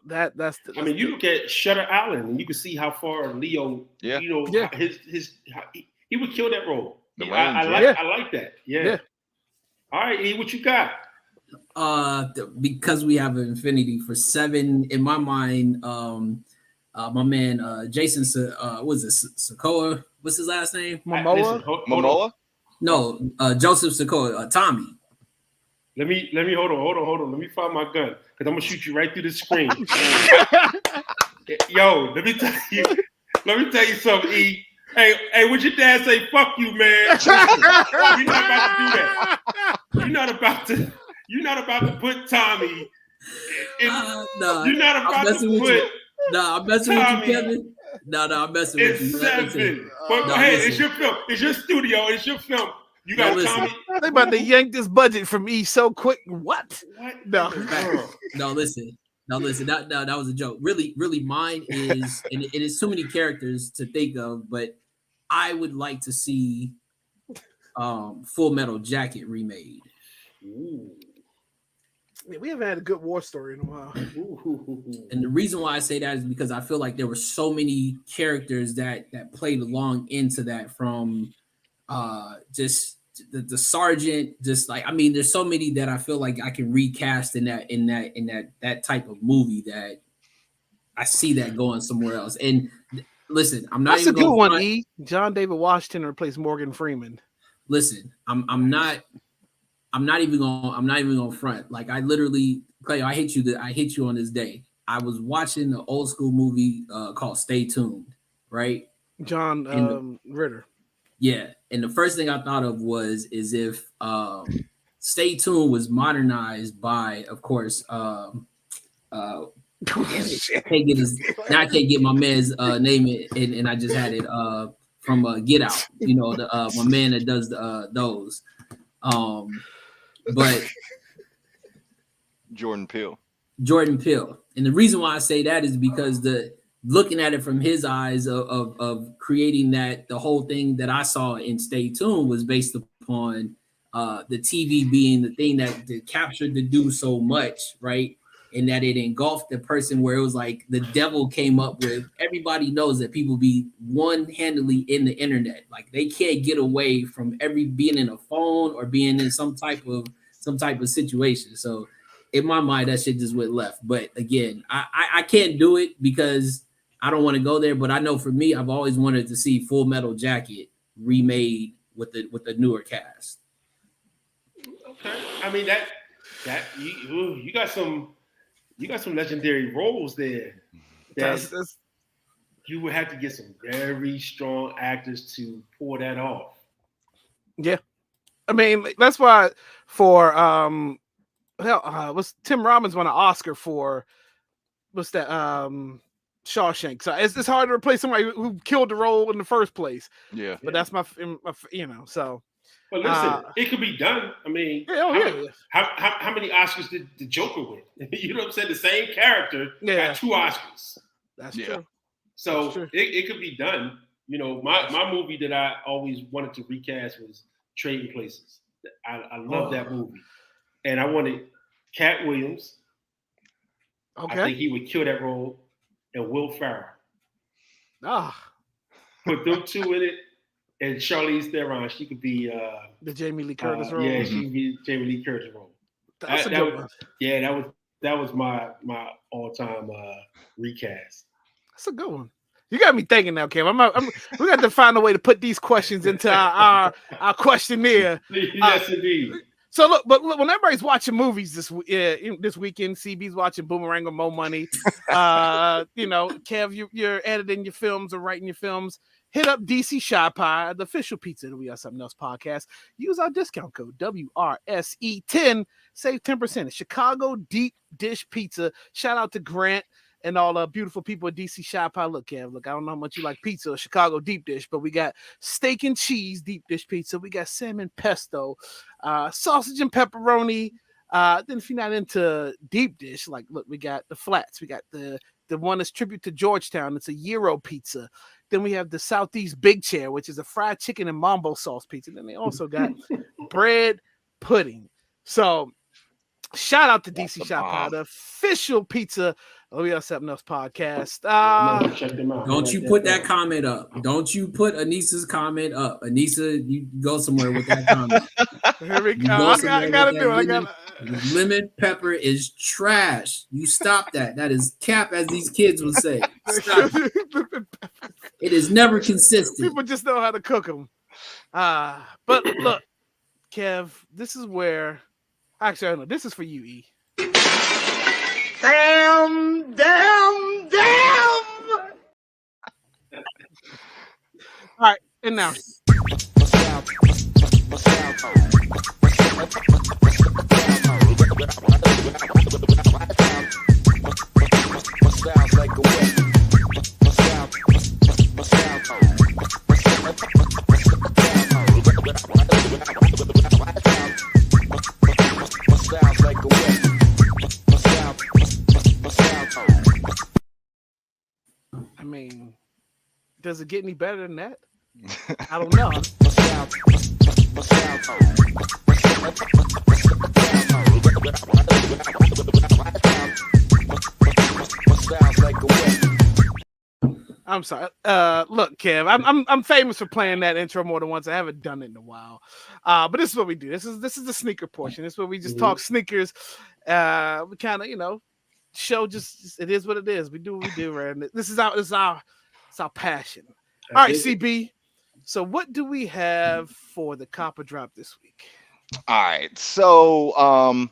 That's
I mean, you look at Shutter Island and you can see how far Leo, he would kill that role. I like that. Yeah. All right, E, what you got?
Because we have an infinity for 7 in my mind. My man Jason, was it Sokoa? What's his last name?
Momoa.
Momoa?
No, Joseph Sokoa. Tommy.
Let me hold on. Let me find my gun, because I'm gonna shoot you right through the screen. Yo, let me tell you something, E. Hey, would your dad say, fuck you, man? You're not about to do that. You're not about to put Tommy in, you're not about to put
I'm messing with you, Kevin. No, I'm messing with you.
It's 7. But hey, it's your film. It's your studio. It's your film. You got Tommy.
They about to yank this budget from E so quick. What? No.
Listen. That was a joke. Really, mine is, and it is too many characters to think of, but I would like to see Full Metal Jacket remade.
Ooh. Yeah, we haven't had a good war story in a while.
And the reason why I say that is because I feel like there were so many characters that played along into that, from just the sergeant, just like, I mean, there's so many that I feel like I can recast in that type of movie, that I see that going somewhere else. And listen, I'm not.
That's
even
a good one. E. John David Washington replaced Morgan Freeman.
Listen, I'm not even gonna front. Like, I literally, Clay, I hate you on this day. I was watching the old school movie called Stay Tuned, right?
John Ritter.
Yeah, and the first thing I thought of is if Stay Tuned was modernized by, of course, damn it, can't get his now I can't get my man's name and I just had it from Get Out. You know, the my man that does those. But
Jordan Peele.
Jordan Peele. And the reason why I say that is because the looking at it from his eyes of creating that the whole thing that I saw in Stay Tuned was based upon the TV being the thing that captured the dude so much, right? And that it engulfed the person where it was like the devil came up with everybody knows that people be one-handedly in the internet. Like they can't get away from being in a phone or being in some type of situation. So in my mind, that shit just went left. But again, I can't do it because I don't want to go there. But I know for me, I've always wanted to see Full Metal Jacket remade with the newer cast.
Okay, I mean that you got some legendary roles there.
That's
You would have to get some very strong actors to pull that off.
yeah. I mean, that's why for was Tim Robbins won an Oscar for what's that Shawshank. So it's hard to replace somebody who killed the role in the first place.
Yeah.
But that's my so.
But listen, it could be done. I mean, how many Oscars did the Joker win? You know what I'm saying? The same character got 2 Oscars.
That's true.
So
That's true.
It could be done. You know, my movie that I always wanted to recast was Trading Places. I love that movie. And I wanted Cat Williams.
Okay.
I think he would kill that role. And Will Ferrell. Put them 2 in it. And Charlize Theron, she could be
the Jamie Lee Curtis role.
Yeah, she could be Jamie Lee Curtis role.
That's a good one.
Yeah, that was my all-time recast.
That's a good one. You got me thinking now, Kev. We got to find a way to put these questions into our questionnaire.
Yes, indeed.
So look, but look, when everybody's watching movies this weekend, CB's watching Boomerang with Mo Money. Kev, you're editing your films or writing your films. Hit up DC Shy Pie, the official pizza that We Got Something Else podcast. Use our discount code WRSE10. Save 10%. It's Chicago Deep Dish Pizza. Shout out to Grant and all the beautiful people at DC Shy Pie. Look, Kev, I don't know how much you like pizza or Chicago Deep Dish, but we got steak and cheese deep dish pizza. We got salmon pesto, sausage and pepperoni. Then if you're not into deep dish, like, look, we got the flats. We got the one that's tribute to Georgetown. It's a gyro pizza. Then we have the Southeast Big Chair, which is a fried chicken and mambo sauce pizza. Then they also got bread pudding. So shout out to DC Shop Pie, the official pizza of We Got Something Else podcast.
Check them out.
Don't you put that comment up. Don't you put Anissa's comment up. Anissa, you go somewhere with that comment.
Here we go. I gotta do it.
Lemon pepper is trash. You stop that. That is cap, as these kids would say. Stop. It is never consistent.
People just know how to cook them. But look, Kev, this is where. Actually, I don't know. This is for you, E.
Damn!
All right, and now. I mean, does it get any better than that? I don't know. I'm sorry. Look, Kev, I'm famous for playing that intro more than once. I haven't done it in a while. But this is what we do. This is the sneaker portion. This is where we just talk sneakers. We kind of, show just it is what it is. We do what we do, right? This is our passion. All right, CB. So what do we have for the Copper Drop this week?
All right. So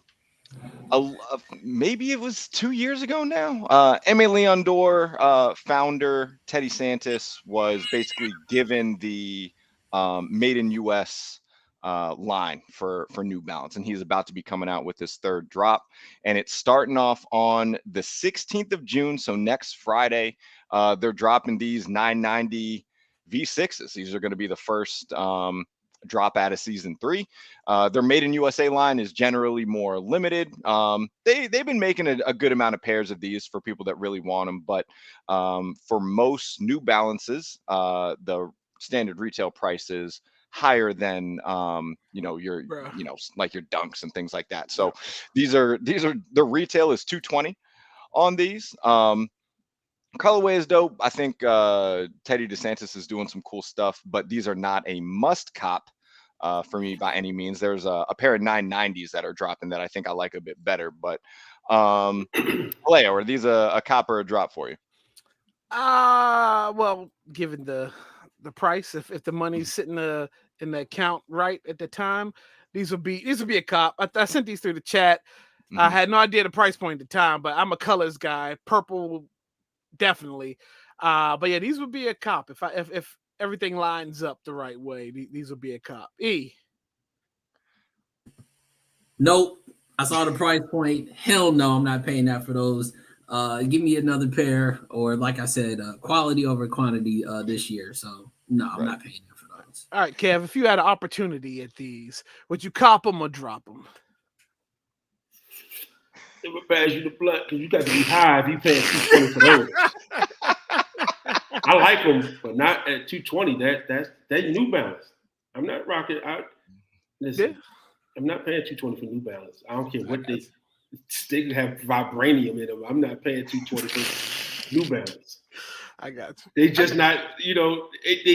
maybe it was 2 years ago now. Aimé Leon Dore founder Teddy Santis was basically given the made in US line for New Balance, and he's about to be coming out with his third drop, and it's starting off on the 16th of June, so next Friday. They're dropping these 990 V6s. These are going to be the first drop out of season 3. Their made in USA line is generally more limited. They've been making a good amount of pairs of these for people that really want them, but for most New Balances, the standard retail price is higher than your like your Dunks and things like that. So these are the retail is $220 on these. Colorway is dope. I think Teddy DeSantis is doing some cool stuff, but these are not a must cop for me by any means. There's a pair of 990s that are dropping that I think I like a bit better. But Leo, are these a cop or a drop for you?
Well, given the price, if the money's sitting in the account right at the time, these would be a cop. I sent these through the chat.
Mm-hmm.
I had no idea the price point at the time, but I'm a colors guy. Purple, definitely. But yeah, these would be a cop if everything lines up the right way. These would be a cop.
Nope. I saw the price point. Hell no, I'm not paying that for those. Give me another pair, or like I said, quality over quantity this year. So no, I'm not paying that for those.
All right, Kev, if you had an opportunity at these, would you cop them or drop them?
It would pass you the blunt because you got to be high if you paying $220 for those. I like them, but not at $220. That's New Balance. I'm not rocking. Listen, I'm not paying $220 for New Balance. I don't care what they can have vibranium in them. I'm not paying $220 for New Balance.
I got you.
They just not, they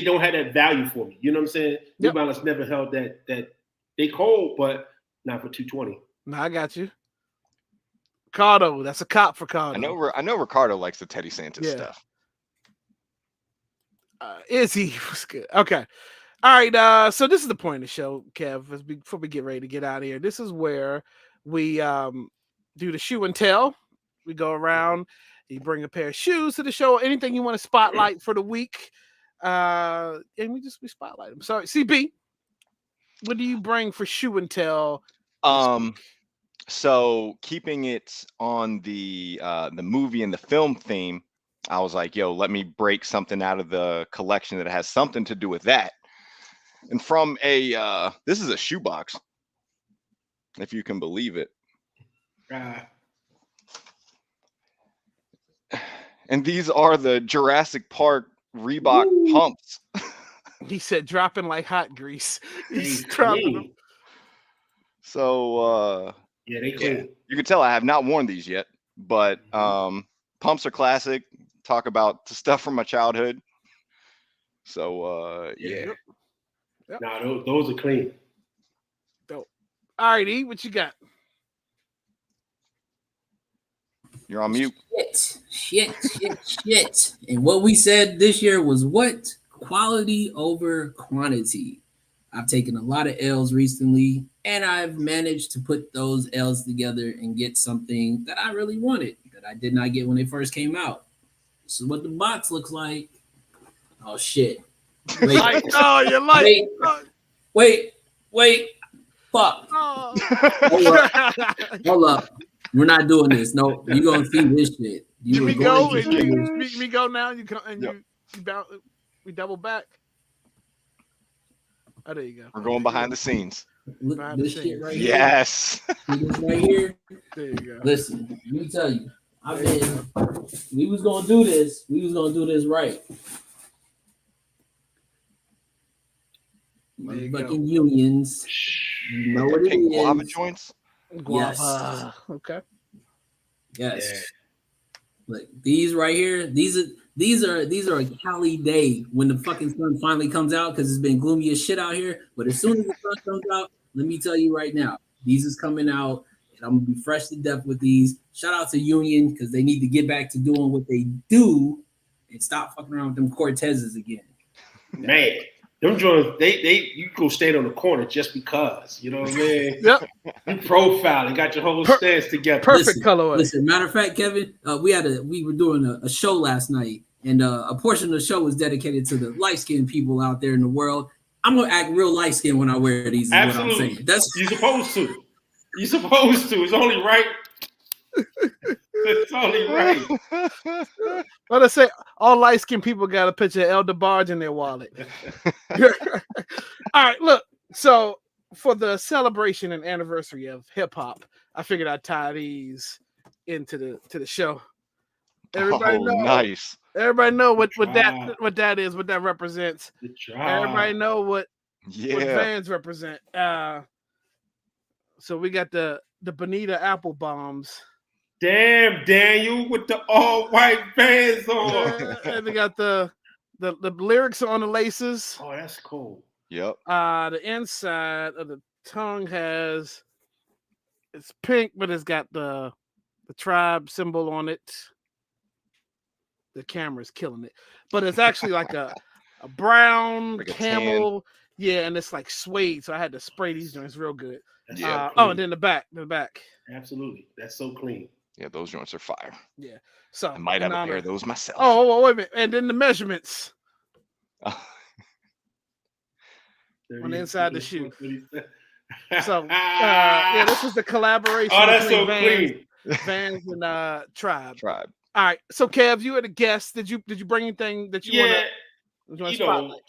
don't have that value for me. You know what I'm saying? Yep. New Balance never held that they cold, but not for $220.
No, I got you. Ricardo, that's a cop for Ricardo.
I know Ricardo likes the Teddy Santis stuff.
Izzy was good. Okay. All right. So this is the point of the show, Kev, before we get ready to get out of here. This is where we do the shoe and tell. We go around, you bring a pair of shoes to the show, anything you want to spotlight for the week. And we spotlight them. So CB, what do you bring for shoe and tell?
So keeping it on the movie and the film theme, I was like, yo, let me break something out of the collection that has something to do with that. And from this is a shoebox, if you can believe it. And these are the Jurassic Park Reebok pumps.
He said dropping like hot grease. He's dropping them.
So
they clean.
Yeah, you can tell I have not worn these yet, but pumps are classic. Talk about the stuff from my childhood. So
Yep.
Nah, those are clean.
Dope. All right, E, what you got?
You're on mute.
Shit. And what we said this year was what? Quality over quantity. I've taken a lot of L's recently, and I've managed to put those L's together and get something that I really wanted, that I did not get when they first came out. This is what the box looks like. Oh, shit.
Wait. You're like.
Wait. Fuck.
Oh.
Hold up. We're not doing this. No, you're going to see this shit.
We go now. You come and you bounce. We double back. Oh, there you go.
We're going behind the scenes.
Look, this shit right here.
Yes.
This right here.
There you go.
Listen, let me tell you. We was gonna do this. We was gonna do this right. Fucking unions. You know what it is.
Guava joints?
Yes.
Okay.
Yes. Yeah. Look, these right here. These are a Cali day when the fucking sun finally comes out, because it's been gloomy as shit out here. But as soon as the sun comes out, let me tell you right now, these is coming out, and I'm gonna be fresh to death with these. Shout out to Union, because they need to get back to doing what they do and stop fucking around with them Cortezes again.
Man, them joints, you go stand on the corner just because, you know what I mean?
Yep.
You profile and got your whole stance together.
Perfect colorway.
Listen, matter of fact, Kevin, we were doing a show last night, and a portion of the show was dedicated to the light-skinned people out there in the world. I'm gonna act real light skinned when I wear these. Is
Absolutely.
what I'm saying. That's
You're supposed to. You're supposed to. It's only right. It's only right.
Let us say all light skinned people got a picture of Elder Barge in their wallet. All right, look. So for the celebration and anniversary of hip hop, I figured I'd tie these into the show. Everybody know.
Nice.
Everybody know what that is, what that represents. Everybody know what Vans represent. So we got the Bonita apple bombs.
Damn, Daniel, with the all white Vans on.
And they got the lyrics on the laces.
Oh, that's cool.
Yep.
The inside of the tongue it's pink, but it's got the tribe symbol on it. The camera's killing it, but it's actually like a brown like camel. Yeah, and it's like suede, so I had to spray these joints real good.
Yeah.
And then the back.
Absolutely, that's so clean.
Yeah, those joints are fire.
Yeah. So
I might have a pair of those myself.
Oh, wait a minute, and then the measurements on the inside the shoe. So yeah, this is the collaboration.
Oh, that's so clean.
Vans and Tribe.
All
right, so Kev, you had a guest. Did you bring anything that you want to spotlight?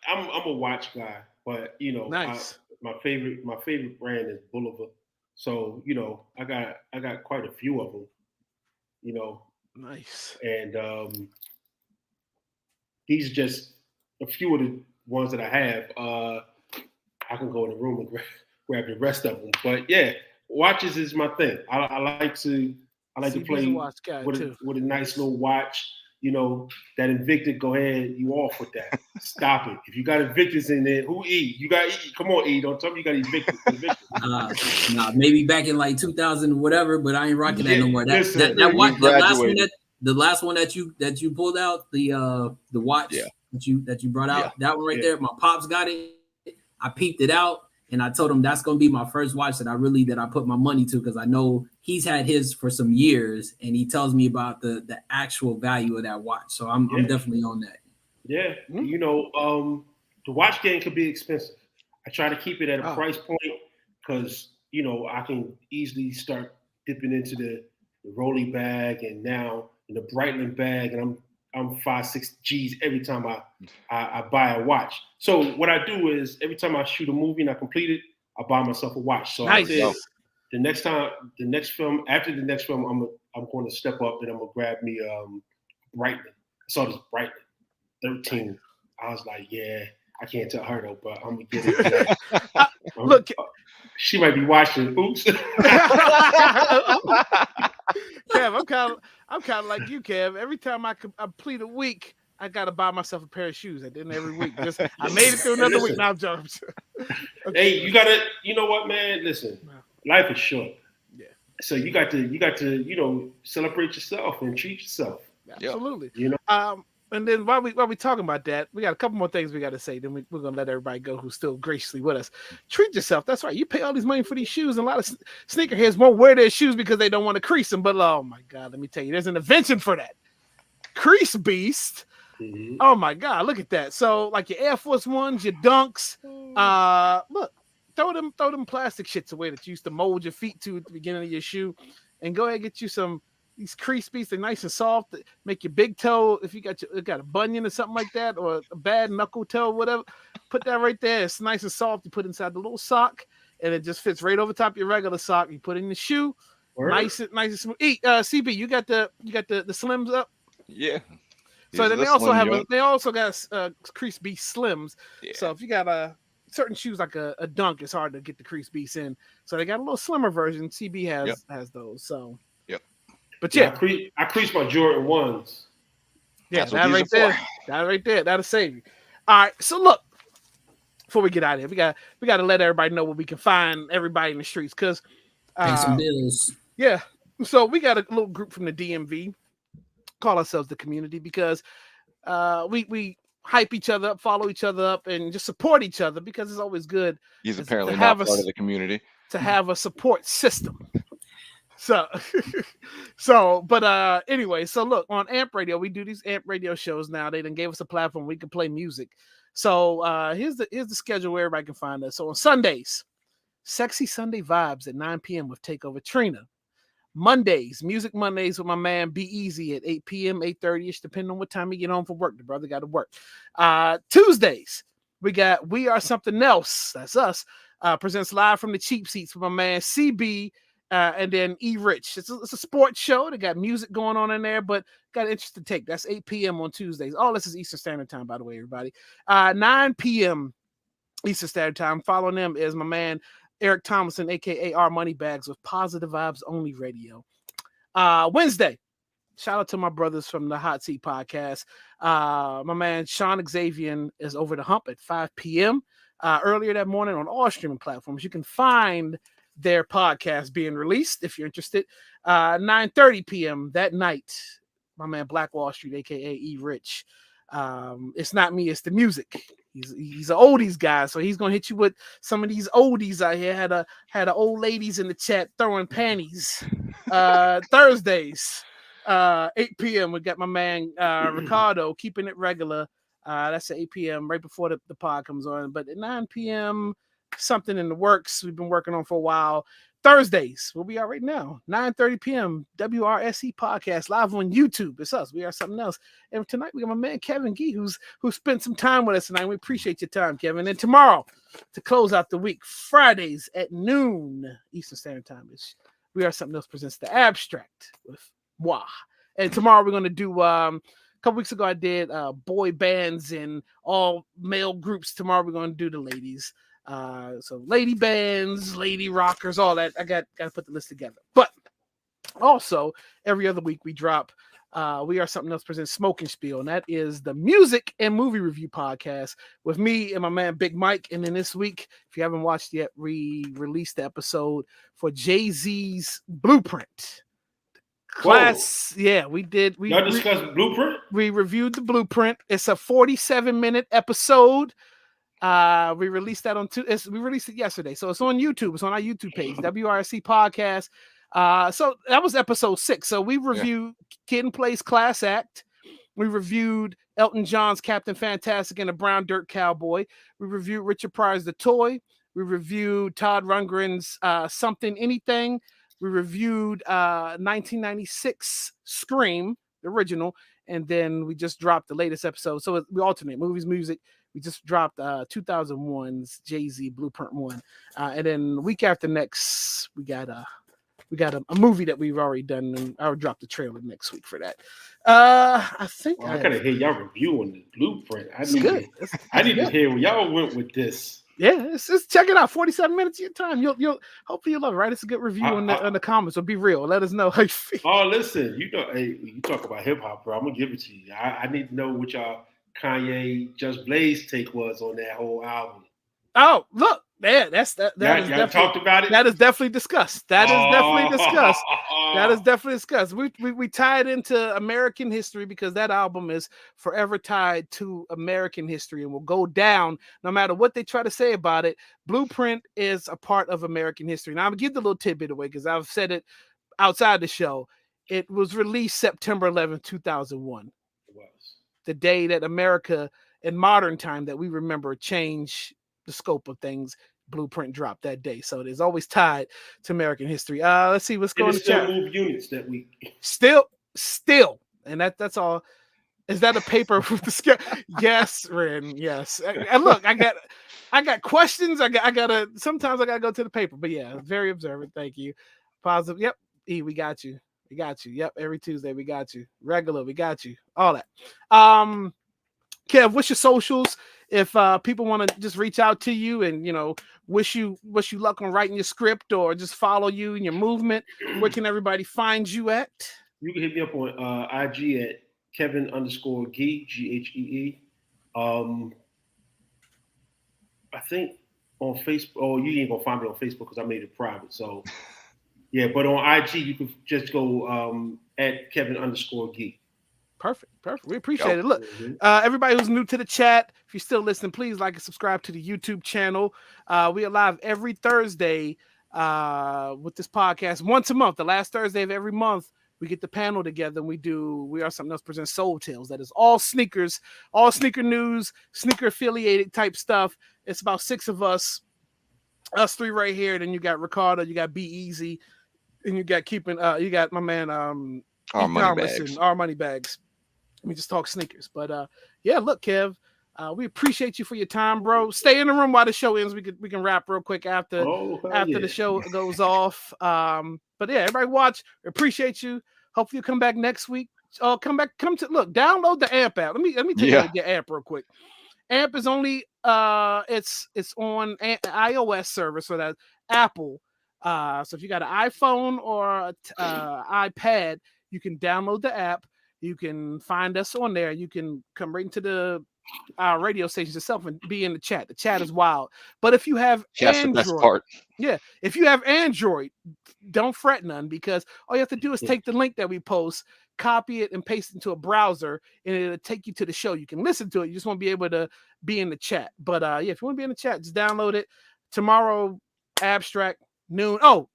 I'm a watch guy, but
nice.
My favorite brand is Boulevard. So I got quite a few of them.
Nice.
And these are just a few of the ones that I have. I can go in the room and grab the rest of them. But yeah, watches is my thing. I like to play with a nice little watch. That Invictus, go ahead, you off with that. Stop it. If you got Invictus in there, who E? You got E. Come on, E. Don't tell me you got Invictus.
Nah, maybe back in like 2000 or whatever, but I ain't rocking that no more. That watch, the last one that you pulled out, the watch that you brought out, that one right there, my pops got it. I peeped it out. And I told him that's going to be my first watch that I put my money to, because I know he's had his for some years, and he tells me about the actual value of that watch. So I'm definitely on that.
Yeah. The watch game could be expensive. I try to keep it at a price point because, I can easily start dipping into the Rolly bag and now in the Breitling bag, and I'm 5-6 G's every time I buy a watch. So what I do is every time I shoot a movie and I complete it, I buy myself a watch. So
nice.
I said after the next film, I'm going to step up and I'm gonna grab me Breitling. I saw this Breitling 13. I was like, yeah, I can't tell her though, but I'm gonna get it.
Look,
she might be watching. Oops.
Kev, I'm kind of like you, Kev. Every time I complete a week, I gotta buy myself a pair of shoes at the end of every week. I made it through another week. Now I'm jumping.
Hey, you gotta. You know what, man? Listen, life is short.
Yeah.
So you got to celebrate yourself and treat yourself.
Absolutely. And then while we talking about that, we got a couple more things we got to say. Then we're gonna let everybody go who's still graciously with us. Treat yourself. That's right. You pay all these money for these shoes, and a lot of sneakerheads won't wear their shoes because they don't want to crease them. But oh my God, let me tell you, there's an invention for that. Crease Beast. Mm-hmm. Oh my God, look at that. So like your Air Force Ones, your Dunks. Look, throw them plastic shits away that you used to mold your feet to at the beginning of your shoe, and go ahead and get you some. These Crease Beasts, they're nice and soft. Make your big toe, if you got a bunion or something like that, or a bad knuckle toe, whatever, put that right there. It's nice and soft. You put inside the little sock, and it just fits right over top of your regular sock. You put in the shoe, nice and smooth. CB, you got the Slims up?
Yeah.
So then they also got Crease Beast Slims. Yeah. So if you got certain shoes like a Dunk, it's hard to get the Crease Beast in. So they got a little slimmer version. CB has those. So. But yeah,
I crease my Jordan 1s.
Yeah, that right there, that'll save you. All right, so look, before we get out of here, we got to let everybody know where we can find everybody in the streets, because
pay some bills.
Yeah, so we got a little group from the DMV, call ourselves the community, because we hype each other up, follow each other up, and just support each other, because it's always good.
He's apparently not part of the community.
To have a support system. So, but anyway, so look, on Amp Radio, we do these Amp Radio shows now. They done gave us a platform we can play music. So here's the schedule where everybody can find us. So on Sundays, Sexy Sunday Vibes at 9 p.m. with Takeover Trina. Mondays, Music Mondays with my man Be Easy at 8 p.m., 8:30ish, depending on what time you get home from work. The brother got to work. Tuesdays, we got We Are Something Else. That's us. Presents live from the cheap seats with my man CB and then E Rich. It's a sports show. They got music going on in there, but got an interesting take. That's 8 p.m. on Tuesdays. All this is Eastern Standard Time, by the way, everybody. 9 p.m. Eastern Standard Time. Following them is my man Eric Thomason, aka R Moneybags, with Positive Vibes Only Radio. Wednesday, shout out to my brothers from the Hot Seat Podcast. My man Sean Xavier is Over the Hump at 5 p.m. Earlier that morning on all streaming platforms. You can find their podcast being released if you're interested. 9:30 p.m. that night, my man Black Wall Street, aka E Rich. It's not me, it's the music. He's an oldies guy, so he's gonna hit you with some of these oldies out here. Had a old ladies in the chat throwing panties. Thursdays, 8 p.m. We got my man Ricardo keeping it regular. That's at 8 p.m. right before the pod comes on. But at 9 p.m., something in the works we've been working on for a while. Thursdays, where we are right now, 9:30 p.m. WRSE podcast live on YouTube. It's us. We Are Something Else. And tonight we got my man Kevin Ghee, who spent some time with us tonight. We appreciate your time, Kevin. And tomorrow, to close out the week, Fridays at noon Eastern Standard Time, We Are Something Else presents The Abstract with moi. And tomorrow we're going to do a couple weeks ago I did boy bands and all male groups. Tomorrow we're going to do the ladies. So lady bands, lady rockers, all that. I got to put the list together. But also every other week we drop We Are Something Else presents Smoking Spiel, and that is the music and movie review podcast with me and my man Big Mike. And then this week, if you haven't watched yet, we released the episode for Jay-Z's Blueprint. Class, yeah, we did.
Y'all discussed Blueprint?
We reviewed the Blueprint. It's a 47-minute episode. We released that we released it yesterday, so it's on YouTube. It's on our YouTube page, WRC Podcast. So that was episode 6. So we reviewed Kid and Play's Class Act. We reviewed Elton John's Captain Fantastic and the Brown Dirt Cowboy. We reviewed Richard Pryor's The Toy. We reviewed Todd Rundgren's Something Anything. We reviewed 1996 Scream, the original, and then we just dropped the latest episode. So we alternate movies, music. We just dropped 2001's Jay-Z Blueprint 1. And then the week after next, we got a movie that we've already done, and I'll drop the trailer next week for that. I think
I gotta hear y'all reviewing the Blueprint. I need to hear where y'all went with this.
Yeah, just check it out. 47 minutes of your time. You'll hopefully you'll love it, right? It's a good review in the comments. So be real. Let us know how you feel.
Oh, listen, hey, you talk about hip hop, bro. I'm gonna give it to you. I need to know what y'all Kanye Just Blaze take was on that whole album.
Oh, look, yeah, y'all
talked about it.
That is definitely discussed. That is definitely discussed. We tie it into American history because that album is forever tied to American history and will go down no matter what they try to say about it. Blueprint is a part of American history. Now I'm gonna give the little tidbit away because I've said it outside the show. It was released September 11th, 2001.
It was
the day that America in modern time that we remember changed the scope of things. Blueprint dropped that day, so it is always tied to American history. Let's see what's going on.
Still move units that week.
Still, and that's all. Is that a paper with the scale? Yes, Ren. Yes. And look, I got questions. Sometimes I gotta go to the paper, but yeah, very observant. Thank you. Positive. Yep. E, we got you. We got you. Yep. Every Tuesday, we got you. Regular, we got you. All that. Kev, what's your socials? If people want to just reach out to you and wish you luck on writing your script or just follow you in your movement, where can everybody find you at?
You can hit me up on IG at Kevin_Ghee, Ghee. I think on Facebook. Oh, you ain't gonna find me on Facebook because I made it private. So yeah, but on IG you can just go at Kevin_Ghee.
Perfect. We appreciate it. Look, everybody who's new to the chat, if you're still listening, please like and subscribe to the YouTube channel. We are live every Thursday with this podcast once a month. The last Thursday of every month, we get the panel together and We Are Something Else presents Soul Tales. That is all sneakers, all sneaker news, sneaker affiliated type stuff. It's about 6 of us three right here. Then you got Ricardo, you got Be Easy, and you got my man
Our money bags.
Our money bags. We just talk sneakers. But yeah, look, Kev, we appreciate you for your time, bro. Stay in the room while the show ends. We can wrap real quick after the show goes off. But yeah, everybody watch. We appreciate you. Hopefully you come back next week. Download the AMP app. Let me tell you how to get AMP real quick. AMP is only it's on iOS server, so that's Apple. So if you got an iPhone or iPad, you can download the app. You can find us on there. You can come right into the radio stations itself and be in the chat. The chat is wild. But if you have Android,
the best part.
Yeah, if you have Android, don't fret none, because all you have to do is take the link that we post, copy it, and paste it into a browser, and it'll take you to the show. You can listen to it. You just want to be able to be in the chat. But yeah, if you want to be in the chat, just download it. Tomorrow, Abstract, noon. Oh,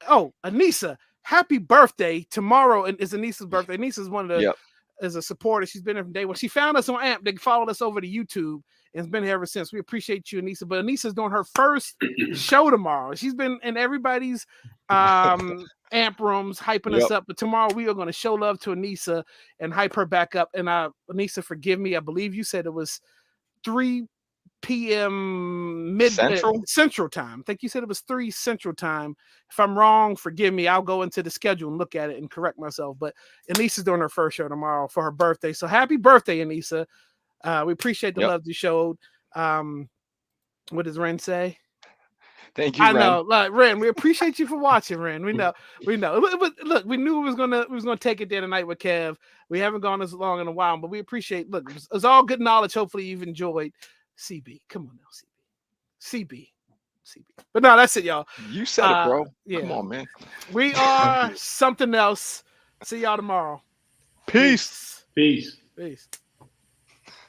Anissa, happy birthday. Tomorrow is Anissa's birthday. Anissa's one of the is a supporter. She's been here from day one. She found us on AMP. They followed us over to YouTube and has been here ever since. We appreciate you, Anissa. But Anissa's doing her first show tomorrow. She's been in everybody's AMP rooms hyping us up. But tomorrow we are going to show love to Anissa and hype her back up. And Anissa, forgive me. I believe you said it was 3 p.m. Central time. I think you said it was 3 Central time. If I'm wrong, forgive me. I'll go into the schedule and look at it and correct myself. But Anissa's doing her first show tomorrow for her birthday. So happy birthday, Anissa. We appreciate the love you showed. What does Ren say?
Thank you, Ren.
I know, like Ren, we appreciate you for watching, Ren. We know. But look, we knew we was gonna take it there tonight with Kev. We haven't gone as long in a while, but we appreciate. Look, it was all good knowledge. Hopefully, you've enjoyed. CB, come on now, CB. But no, that's it, y'all.
You said it, bro. Yeah. Come on, man.
We are something else. See y'all tomorrow.
Peace.
Peace.
Peace.